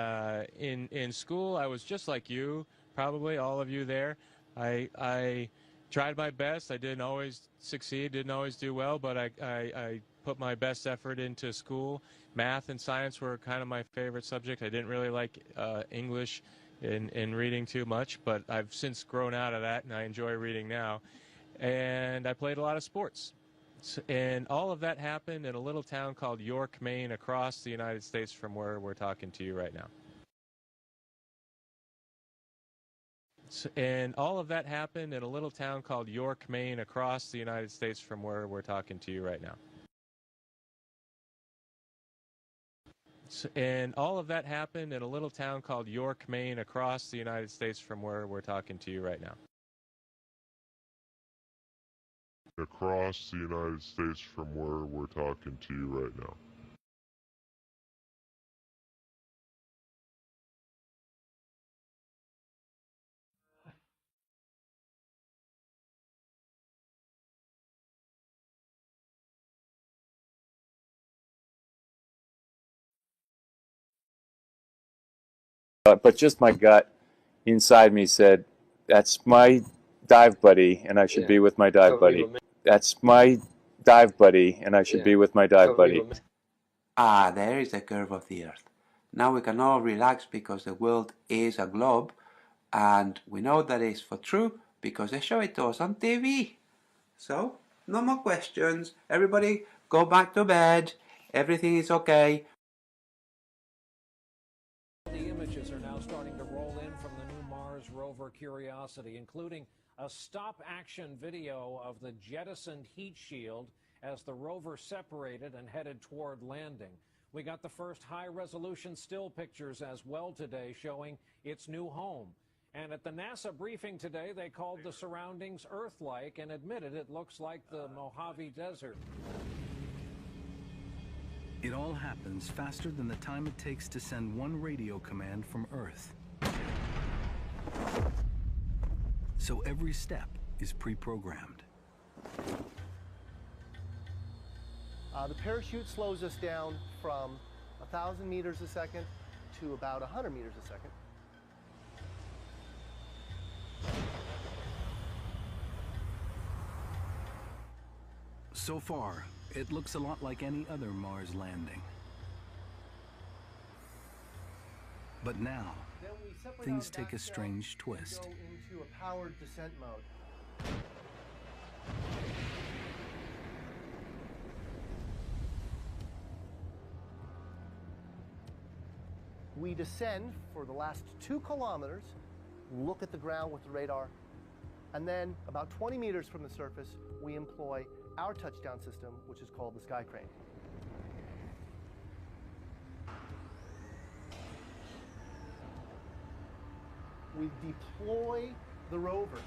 in school, I was just like you, probably all of you there. I tried my best. I didn't always succeed, didn't always do well, but I put my best effort into school. Math and science were kind of my favorite subject. I didn't really like English, in reading too much, but I've since grown out of that, and I enjoy reading now. And I played a lot of sports. And all of that happened in a little town called York, Maine, across the United States from where we're talking to you right now. And all of that happened in a little town called York, Maine, across the United States from where we're talking to you right now. And all of that happened in a little town called York, Maine, across the United States from where we're talking to you right now. Across the United States from where we're talking to you right now. But just my gut inside me said, that's my dive buddy, and I should be with my dive buddy. That's my dive buddy, and I should be with my dive buddy. Ah, there is the curve of the Earth. Now we can all relax because the world is a globe, and we know that is for true because they show it to us on TV. So, no more questions. Everybody go back to bed. Everything is okay. The images are now starting to roll in from the new Mars rover Curiosity, including a stop-action video of the jettisoned heat shield as the rover separated and headed toward landing. We got the first high-resolution still pictures as well today showing its new home. And at the NASA briefing today, they called the surroundings Earth-like and admitted it looks like the Mojave Desert. It all happens faster than the time it takes to send one radio command from Earth. So every step is pre-programmed. The parachute slows us down from 1,000 meters a second to about 100 meters a second. So far, it looks a lot like any other Mars landing. But now, things take a strange twist. Go into a powered descent mode. We descend for the last 2 kilometers, look at the ground with the radar, and then about 20 meters from the surface, we employ our touchdown system, which is called the Sky Crane. We deploy the rover.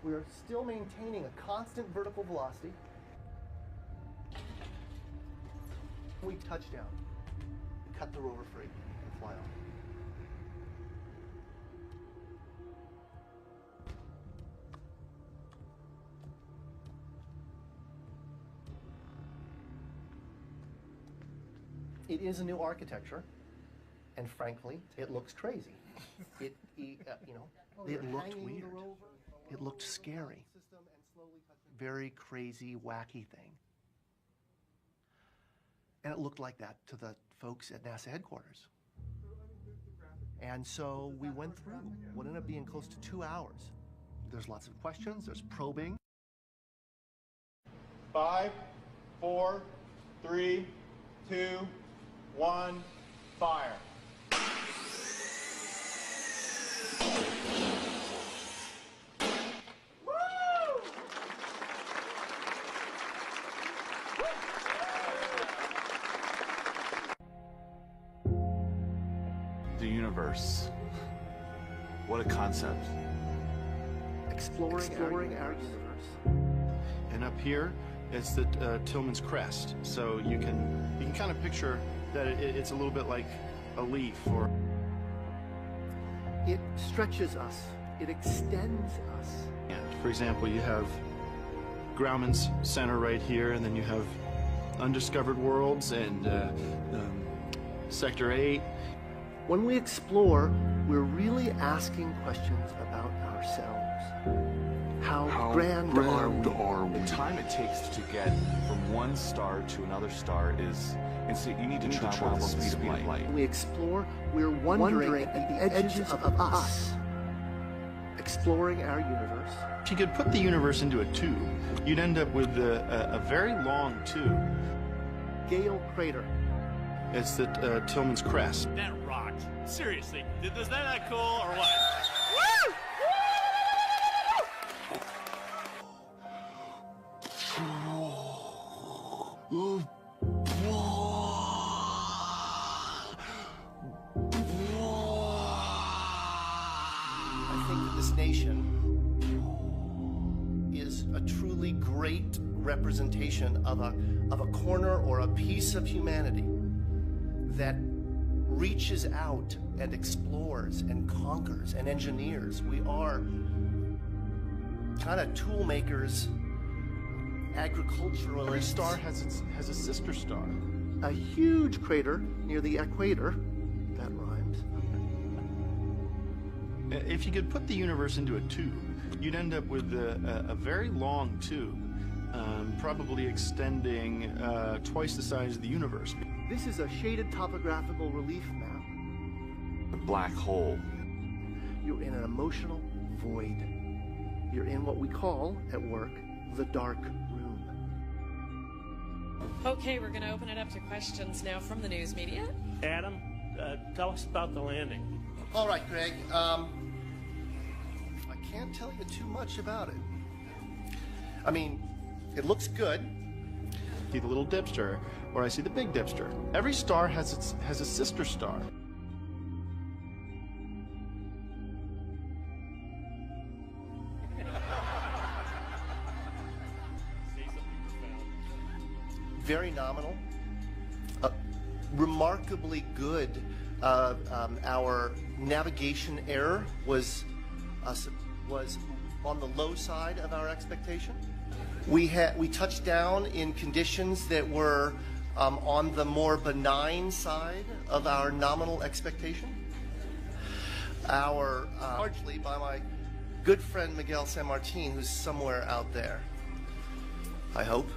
We are still maintaining a constant vertical velocity. We touch down, cut the rover free, and fly off. It is a new architecture, and frankly, it looks crazy. It looked weird. It looked scary. Very crazy, wacky thing. And it looked like that to the folks at NASA headquarters. And so we went through what ended up being close to 2 hours. There's lots of questions, there's probing. 5, 4, 3, 2, 1, fire. The universe. What a concept. Exploring our universe. And up here is the Tillman's crest. So you can kind of picture that it's a little bit like a leaf, or it stretches us. It extends us. And for example, you have Grauman's Center right here, and then you have Undiscovered Worlds and Sector 8. When we explore, we're really asking questions about ourselves. How grand are we? The time it takes to get from one star to another star is insane. You need to travel at the speed of light. We explore, we're wondering at the edges of us, exploring our universe. If you could put the universe into a tube, you'd end up with a very long tube. Gale Crater. It's the Tillman's Crest. That rocked. Seriously, is that not cool or what? Woo! I think that this nation is a truly great representation of a corner or a piece of humanity that reaches out and explores and conquers and engineers. We are kind of tool makers, agriculturalists. Every star has a sister star. A huge crater near the equator. That rhymes. If you could put the universe into a tube, you'd end up with a very long tube, probably extending twice the size of the universe. This is a shaded topographical relief map. A black hole. You're in an emotional void. You're in what we call, at work, the dark room. Okay, we're going to open it up to questions now from the news media. Adam, tell us about the landing. All right, Greg. I can't tell you too much about it. I mean, it looks good. See the little dipster, or I see the big dipster. Every star has a sister star. Very nominal. Remarkably good. Our navigation error was on the low side of our expectation. We touched down in conditions that were on the more benign side of our nominal expectation. Largely by my good friend Miguel San Martin, who's somewhere out there, I hope.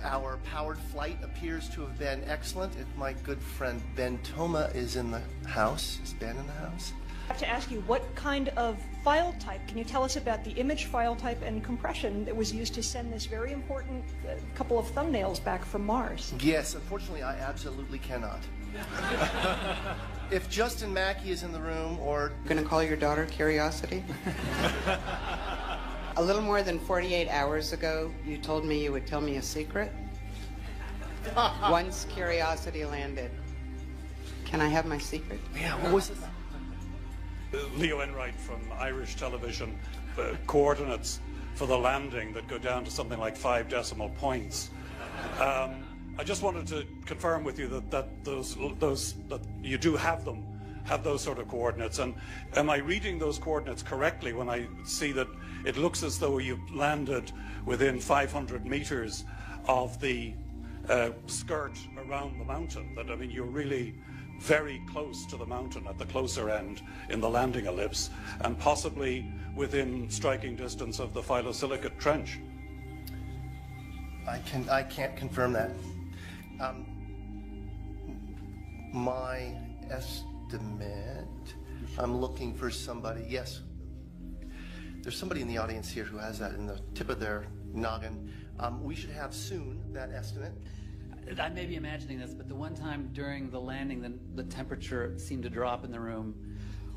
Our powered flight appears to have been excellent. If my good friend Ben Toma is in the house, is Ben in the house? I have to ask you, what kind of file type, can you tell us about the image file type and compression that was used to send this very important couple of thumbnails back from Mars? Yes, unfortunately I absolutely cannot. If Justin Mackey is in the room, or... Gonna call your daughter Curiosity? A little more than 48 hours ago, you told me you would tell me a secret. Once Curiosity landed. Can I have my secret? Yeah, what was it? Leo Enright from Irish television, coordinates for the landing that go down to something like 5 decimal points. I just wanted to confirm with you that that you do have those sort of coordinates. And am I reading those coordinates correctly when I see that it looks as though you landed within 500 meters of the skirt around the mountain? That, I mean, you're really very close to the mountain at the closer end in the landing ellipse, and possibly within striking distance of the phyllosilicate trench. I can't confirm that. My estimate, I'm looking for somebody. Yes, there's somebody in the audience here who has that in the tip of their noggin. We should have soon that estimate. I may be imagining this, but the one time during the landing the temperature seemed to drop in the room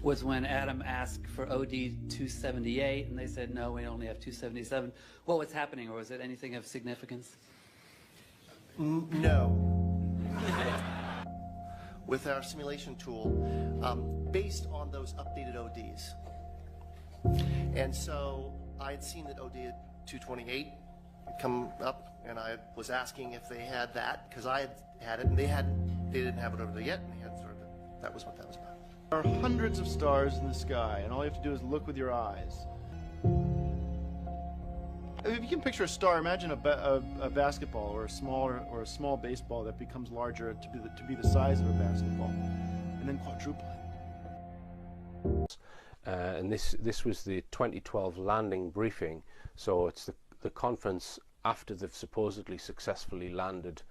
was when Adam asked for OD 278, and they said, no, we only have 277. What was happening, or was it anything of significance? No. With our simulation tool, based on those updated ODs. And so I had seen that OD at 228 had come up, and I was asking if they had that, because I had it, and they didn't have it over there yet, and they had sort of, that was what that was about. There are hundreds of stars in the sky, and all you have to do is look with your eyes. If you can picture a star, imagine a basketball or a small baseball that becomes larger to be the size of a basketball, and then quadruple it. and this was the 2012 landing briefing. So it's the conference after they've supposedly successfully landed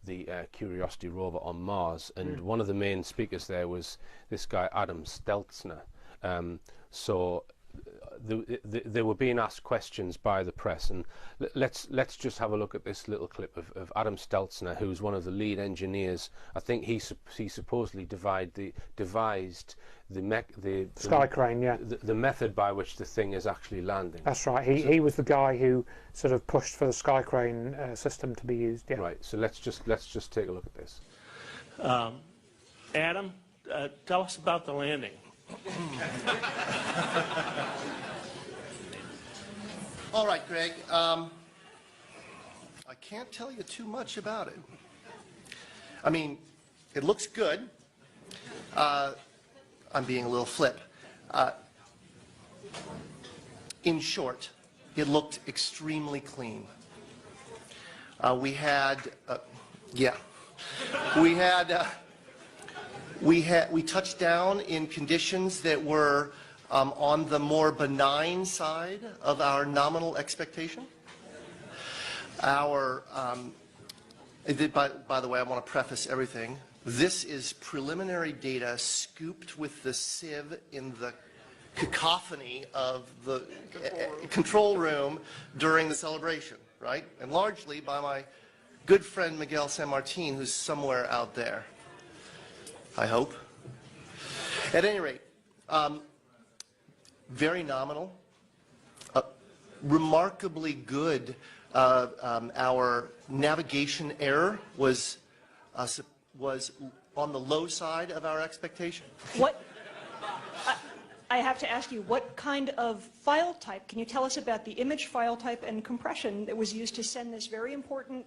the Curiosity rover on Mars, and one of the main speakers there was this guy Adam Steltzner. So they were being asked questions by the press, and let's just have a look at this little clip of Adam Steltzner, who's one of the lead engineers. I think he supposedly devised the sky crane, yeah, the method by which the thing is actually landing. That's right. He was the guy who sort of pushed for the sky crane system to be used. Yeah. Right. So let's just take a look at this. Adam, tell us about the landing. All right, Greg. I can't tell you too much about it. I mean, it looks good. I'm being a little flip. In short, it looked extremely clean. We touched down in conditions that were on the more benign side of our nominal expectation. By the way, I want to preface everything. This is preliminary data scooped with the sieve in the cacophony of the control room during the celebration, right? And largely by my good friend Miguel San Martin, who's somewhere out there, I hope. At any rate, very nominal, remarkably good. Our navigation error was on the low side of our expectation. What? I have to ask you, what kind of file type? Can you tell us about the image file type and compression that was used to send this very important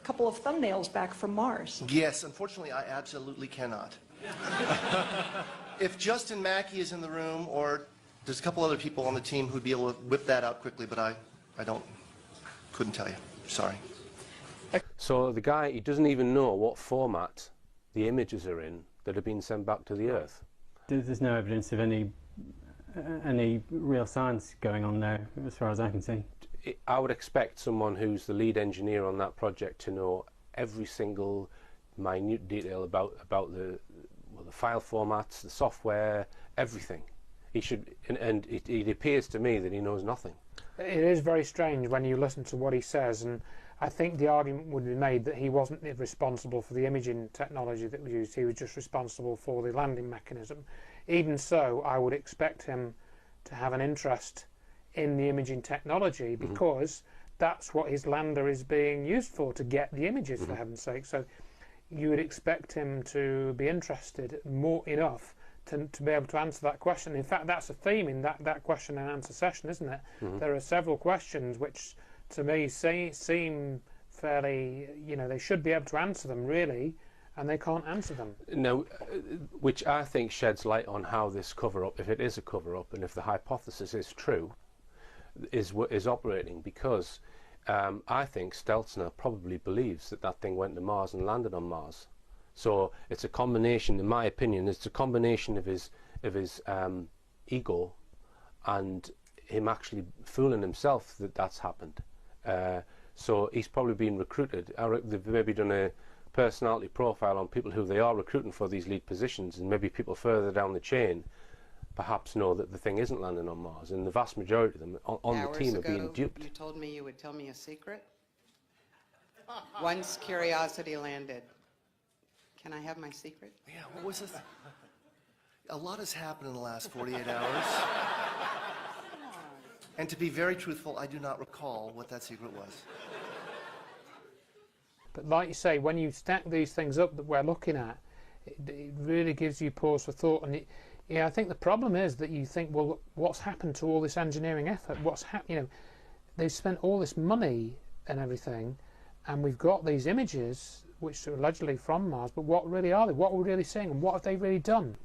couple of thumbnails back from Mars? Yes, unfortunately, I absolutely cannot. If Justin Mackey is in the room, or there's a couple other people on the team who'd be able to whip that out quickly, but I couldn't tell you. Sorry. So the guy, he doesn't even know what format the images are in that have been sent back to the Earth. There's no evidence of any real science going on there, as far as I can see. I would expect someone who's the lead engineer on that project to know every single minute detail about the file formats, the software, everything. He should, and it appears to me that he knows nothing. It is very strange when you listen to what he says, and I think the argument would be made that he wasn't responsible for the imaging technology that was used. He was just responsible for the landing mechanism. Even so, I would expect him to have an interest in the imaging technology, because that's what his lander is being used for, to get the images, for heaven's sake. So you would expect him to be interested more enough to be able to answer that question. In fact, that's a theme in that question and answer session, isn't it? There are several questions which, to me, seem fairly, they should be able to answer them, really, and they can't answer them. Now, which I think sheds light on how this cover-up, if it is a cover-up, and if the hypothesis is true, is operating, because I think Steltzner probably believes that thing went to Mars and landed on Mars. So it's a combination, in my opinion, it's a combination of his ego and him actually fooling himself that that's happened. So he's probably been recruited. They've maybe done a personality profile on people who they are recruiting for these lead positions, and maybe people further down the chain perhaps know that the thing isn't landing on Mars, and the vast majority of them on the team are being duped. You told me you would tell me a secret. Once Curiosity landed. Can I have my secret? Yeah, what was this? A lot has happened in the last 48 hours. And to be very truthful, I do not recall what that secret was. But like you say, when you stack these things up that we're looking at, it really gives you pause for thought. And I think the problem is that you think, well, what's happened to all this engineering effort? They've spent all this money and everything, and we've got these images which are allegedly from Mars, but what really are they? What are we really seeing, and what have they really done?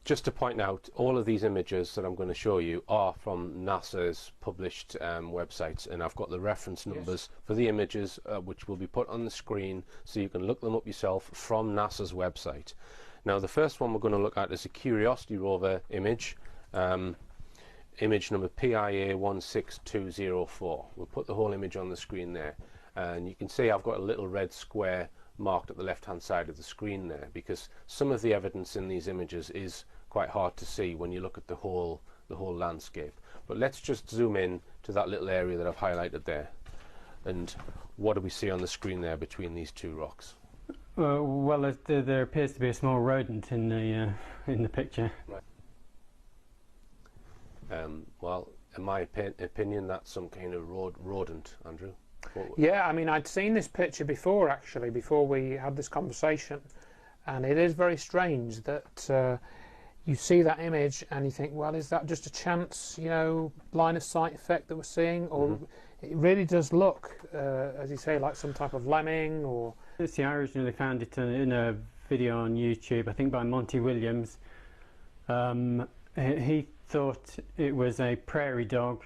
Just to point out, all of these images that I'm going to show you are from NASA's published websites, and I've got the reference numbers for the images, which will be put on the screen, so you can look them up yourself from NASA's website. Now the first one we're going to look at is a Curiosity rover image, image number PIA 16204. We'll put the whole image on the screen there, and you can see I've got a little red square marked at the left hand side of the screen there, because some of the evidence in these images is quite hard to see when you look at the whole landscape. But let's just zoom in to that little area that I've highlighted there, and what do we see on the screen there between these two rocks? Well, there appears to be a small rodent in the picture. Right. Well, in my opinion, that's some kind of rodent, Andrew. Yeah, I mean, I'd seen this picture before, actually, before we had this conversation, and it is very strange that you see that image and you think, well, is that just a chance, you know, line of sight effect that we're seeing, or it really does look, as you say, like some type of lemming, or... See, I originally found it in a video on YouTube, I think by Monty Williams. He thought it was a prairie dog,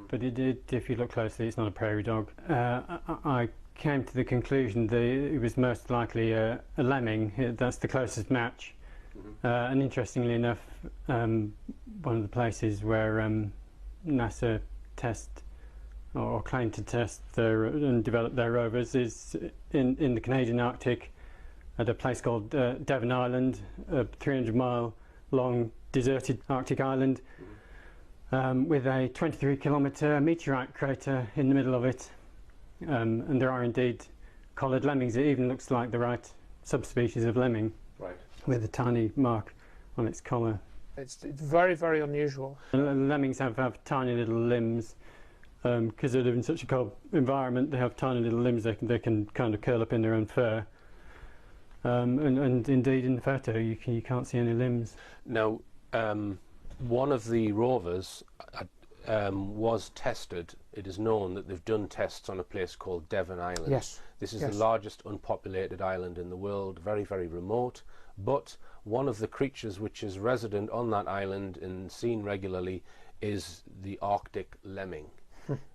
but if you look closely, it's not a prairie dog. I came to the conclusion that it was most likely a lemming. That's the closest match. And interestingly enough, one of the places where NASA test or claim to test and develop their rovers is in the Canadian Arctic at a place called Devon Island, a 300-mile long deserted Arctic island with a 23-kilometre meteorite crater in the middle of it, and there are indeed collared lemmings. It even looks like the right subspecies of lemming, right, with a tiny mark on its collar. It's very, very unusual. Lemmings have tiny little limbs. Because they live in such a cold environment, they have tiny little limbs. They can kind of curl up in their own fur. And indeed, in the photo, you can't see any limbs. Now, one of the rovers was tested. It is known that they've done tests on a place called Devon Island. Yes. This is the largest unpopulated island in the world, very, very remote. But one of the creatures which is resident on that island and seen regularly is the Arctic lemming.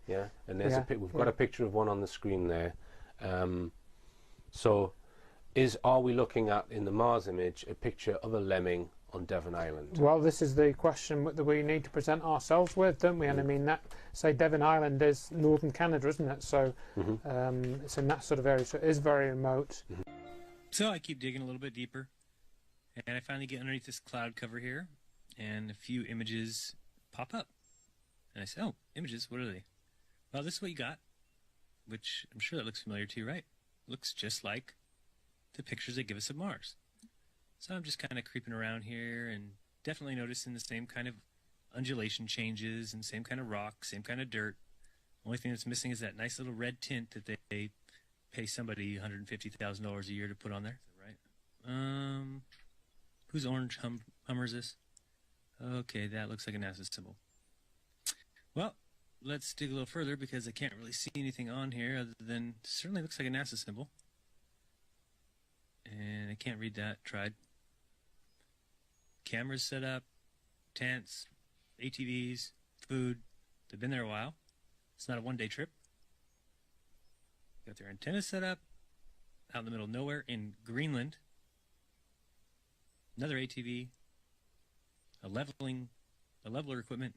Yeah, and there's we've got a picture of one on the screen there. So, are we looking at, in the Mars image, a picture of a lemming on Devon Island? Well, this is the question that we need to present ourselves with, don't we? And I mean, that, say, Devon Island is northern Canada, isn't it? So it's in that sort of area, so it is very remote. So I keep digging a little bit deeper, and I finally get underneath this cloud cover here, and a few images pop up. And I say, oh, images, what are they? Well, this is what you got, which I'm sure that looks familiar to you, right? Looks just like the pictures they give us of Mars. So I'm just kind of creeping around here and definitely noticing the same kind of undulation changes and same kind of rock, same kind of dirt. Only thing that's missing is that nice little red tint that they pay somebody $150,000 a year to put on there, right? Whose orange Hummer is this? Okay, that looks like a NASA symbol. Well, let's dig a little further because I can't really see anything on here other than certainly looks like a NASA symbol. And I can't read that. Tried. Cameras set up, tents, ATVs, food. They've been there a while. It's not a one-day trip. Got their antennas set up out in the middle of nowhere in Greenland. Another ATV, a leveler equipment.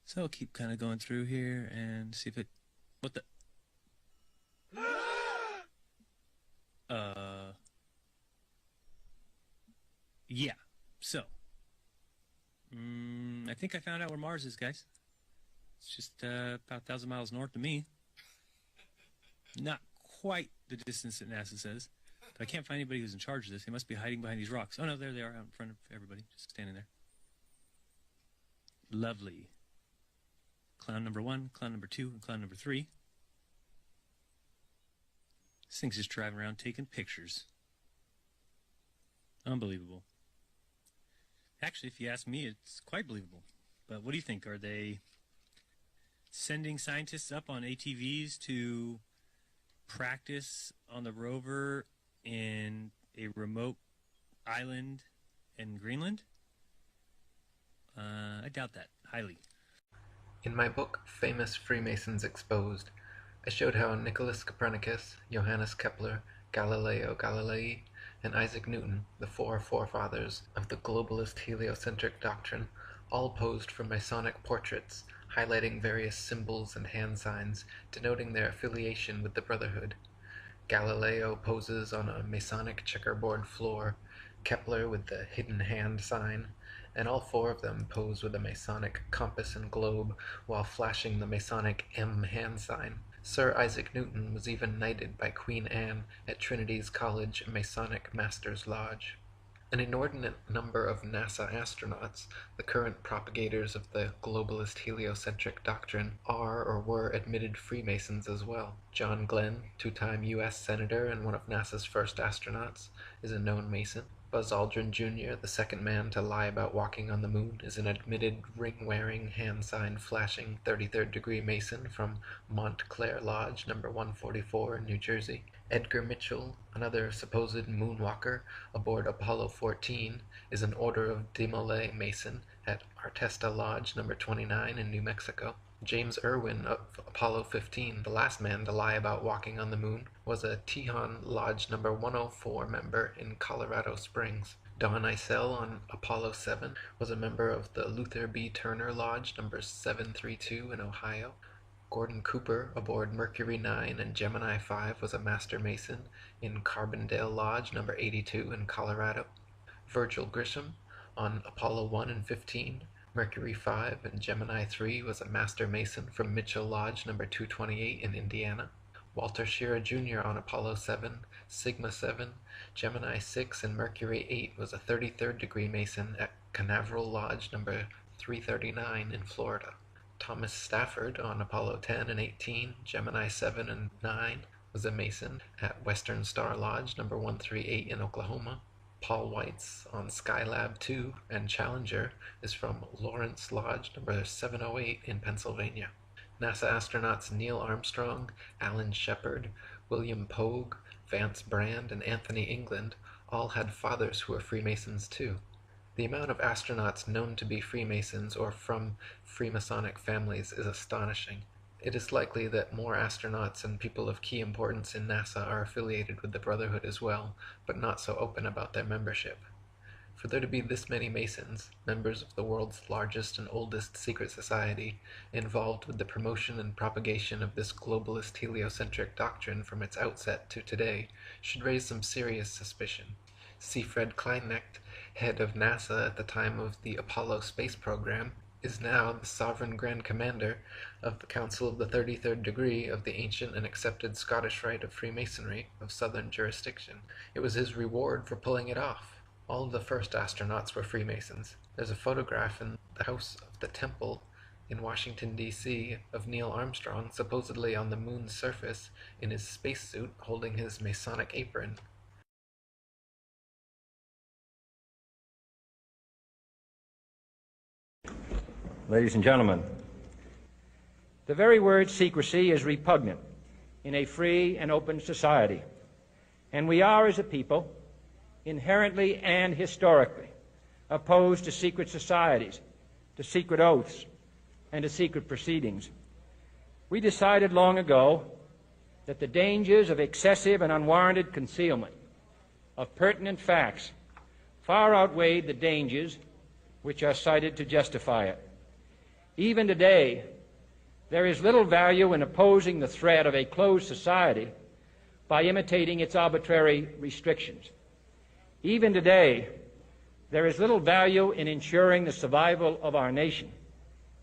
So I'll keep kind of going through here and see if it... What the... Yeah. So. I think I found out where Mars is, guys. It's just about 1,000 miles north of me. Not quite the distance that NASA says. But I can't find anybody who's in charge of this. They must be hiding behind these rocks. Oh, no, there they are out in front of everybody. Just standing there. Lovely. Clown number 1, clown number 2, and clown number 3. This thing's just driving around taking pictures. Unbelievable. Actually, if you ask me, it's quite believable. But what do you think? Are they sending scientists up on ATVs to practice on the rover in a remote island in Greenland? I doubt that, highly. In my book, Famous Freemasons Exposed, I showed how Nicholas Copernicus, Johannes Kepler, Galileo Galilei, and Isaac Newton, the four forefathers of the globalist heliocentric doctrine, all posed for Masonic portraits, highlighting various symbols and hand signs denoting their affiliation with the Brotherhood. Galileo poses on a Masonic checkerboard floor, Kepler with the hidden hand sign, and all four of them pose with a Masonic compass and globe while flashing the Masonic M hand sign. Sir Isaac Newton was even knighted by Queen Anne at Trinity's College Masonic Masters Lodge. An inordinate number of NASA astronauts, the current propagators of the globalist heliocentric doctrine, are or were admitted Freemasons as well. John Glenn, two-time U.S. Senator and one of NASA's first astronauts, is a known Mason. Buzz Aldrin Jr., the second man to lie about walking on the moon, is an admitted ring-wearing, hand-sign-flashing 33rd degree Mason from Montclair Lodge, number 144 in New Jersey. Edgar Mitchell, another supposed moonwalker aboard Apollo 14, is an Order of Demolay Mason at Artesta Lodge, number 29 in New Mexico. James Irwin of Apollo 15, the last man to lie about walking on the moon, was a Tejon Lodge number 104 member in Colorado Springs. Don Eisel on Apollo 7 was a member of the Luther B. Turner Lodge number 732 in Ohio. Gordon Cooper aboard Mercury 9 and Gemini 5 was a Master Mason in Carbondale Lodge number 82 in Colorado. Virgil Grisham on Apollo 1 and 15, Mercury 5 and Gemini 3 was a Master Mason from Mitchell Lodge number 228 in Indiana. Walter Schirra Jr. on Apollo 7, Sigma 7, Gemini 6 and Mercury 8 was a 33rd degree Mason at Canaveral Lodge number 339 in Florida. Thomas Stafford on Apollo 10 and 18, Gemini 7 and 9 was a Mason at Western Star Lodge number 138 in Oklahoma. Paul Weitz on Skylab 2 and Challenger is from Lawrence Lodge number 708 in Pennsylvania. NASA astronauts Neil Armstrong, Alan Shepard, William Pogue, Vance Brand, and Anthony England all had fathers who were Freemasons too. The amount of astronauts known to be Freemasons or from Freemasonic families is astonishing. It is likely that more astronauts and people of key importance in NASA are affiliated with the Brotherhood as well, but not so open about their membership. For there to be this many Masons, members of the world's largest and oldest secret society, involved with the promotion and propagation of this globalist heliocentric doctrine from its outset to today, should raise some serious suspicion. C. Fred Kleinknecht, head of NASA at the time of the Apollo space program, is now the Sovereign Grand Commander of the Council of the 33rd Degree of the ancient and accepted Scottish Rite of Freemasonry of Southern jurisdiction. It was his reward for pulling it off. All of the first astronauts were Freemasons. There's a photograph in the House of the Temple in Washington, D.C. of Neil Armstrong supposedly on the moon's surface in his spacesuit holding his Masonic apron. Ladies and gentlemen, the very word secrecy is repugnant in a free and open society, and we are, as a people, inherently and historically opposed to secret societies, to secret oaths, and to secret proceedings. We decided long ago that the dangers of excessive and unwarranted concealment of pertinent facts far outweighed the dangers which are cited to justify it. Even today, there is little value in opposing the threat of a closed society by imitating its arbitrary restrictions. Even today, there is little value in ensuring the survival of our nation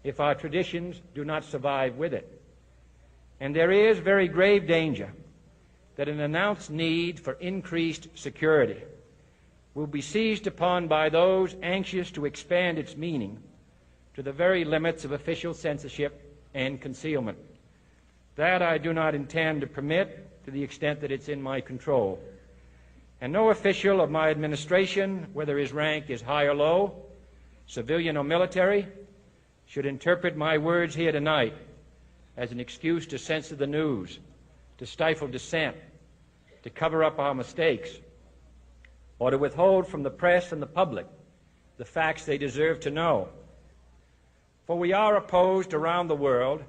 if our traditions do not survive with it. And there is very grave danger that an announced need for increased security will be seized upon by those anxious to expand its meaning to the very limits of official censorship and concealment. That I do not intend to permit to the extent that it's in my control. And no official of my administration, whether his rank is high or low, civilian or military, should interpret my words here tonight as an excuse to censor the news, to stifle dissent, to cover up our mistakes, or to withhold from the press and the public the facts they deserve to know. For we are opposed around the world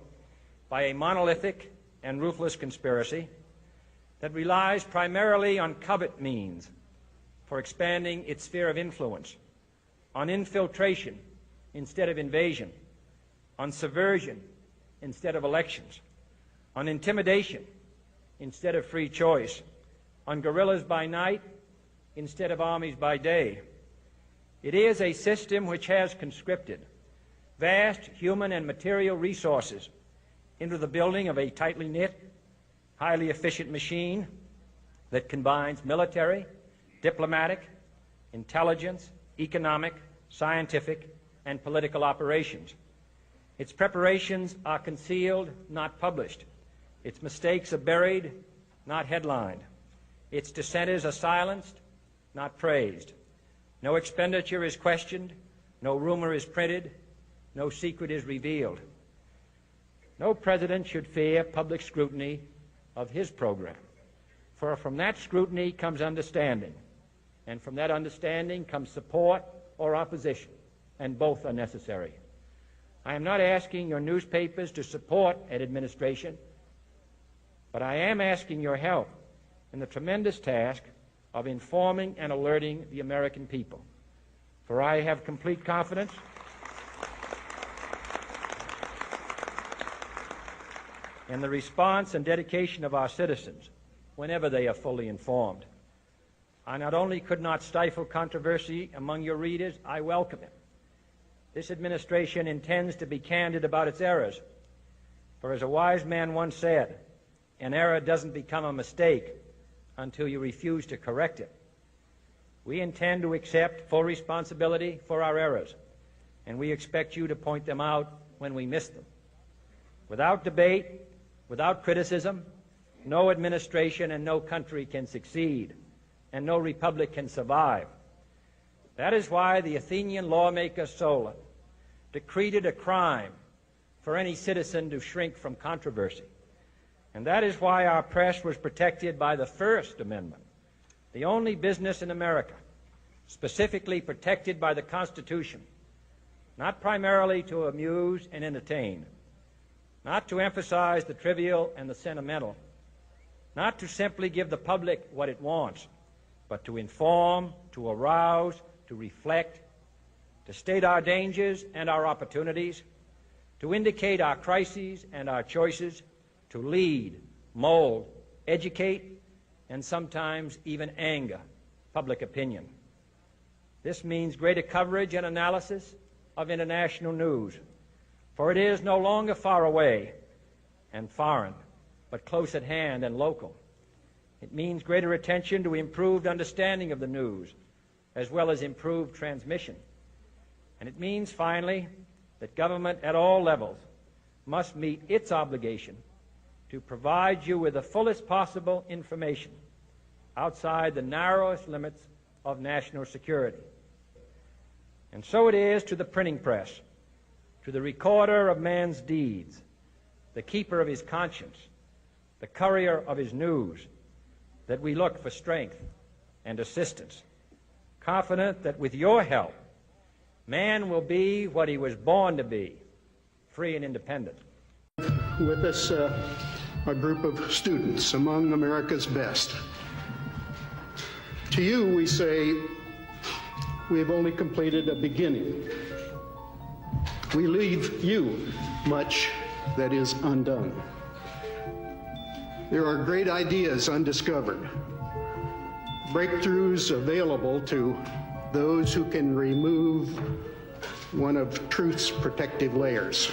by a monolithic and ruthless conspiracy that relies primarily on covert means for expanding its sphere of influence, on infiltration instead of invasion, on subversion instead of elections, on intimidation instead of free choice, on guerrillas by night instead of armies by day. It is a system which has conscripted vast human and material resources into the building of a tightly knit, highly efficient machine that combines military, diplomatic, intelligence, economic, scientific, and political operations. Its preparations are concealed, not published. Its mistakes are buried, not headlined. Its dissenters are silenced, not praised. No expenditure is questioned, no rumor is printed, no secret is revealed. No president should fear public scrutiny of his program, for from that scrutiny comes understanding, and from that understanding comes support or opposition, and both are necessary. I am not asking your newspapers to support an administration, but I am asking your help in the tremendous task of informing and alerting the American people. For I have complete confidence in the response and dedication of our citizens whenever they are fully informed. I not only could not stifle controversy among your readers, I welcome it. This administration intends to be candid about its errors. For as a wise man once said, an error doesn't become a mistake until you refuse to correct it. We intend to accept full responsibility for our errors, and we expect you to point them out when we miss them. Without debate, without criticism, no administration and no country can succeed, and no republic can survive. That is why the Athenian lawmaker Solon decreed it a crime for any citizen to shrink from controversy. And that is why our press was protected by the First Amendment, the only business in America specifically protected by the Constitution, not primarily to amuse and entertain, not to emphasize the trivial and the sentimental, not to simply give the public what it wants, but to inform, to arouse, to reflect, to state our dangers and our opportunities, to indicate our crises and our choices, to lead, mold, educate, and sometimes even anger public opinion. This means greater coverage and analysis of international news, for it is no longer far away and foreign, but close at hand and local. It means greater attention to improved understanding of the news, as well as improved transmission. And it means, finally, that government at all levels must meet its obligation to provide you with the fullest possible information outside the narrowest limits of national security. And so it is to the printing press, to the recorder of man's deeds, the keeper of his conscience, the courier of his news, that we look for strength and assistance, confident that with your help, man will be what he was born to be, free and independent. With us, a group of students among America's best. To you, we say, we have only completed a beginning. We leave you much that is undone. There are great ideas undiscovered, breakthroughs available to those who can remove one of truth's protective layers.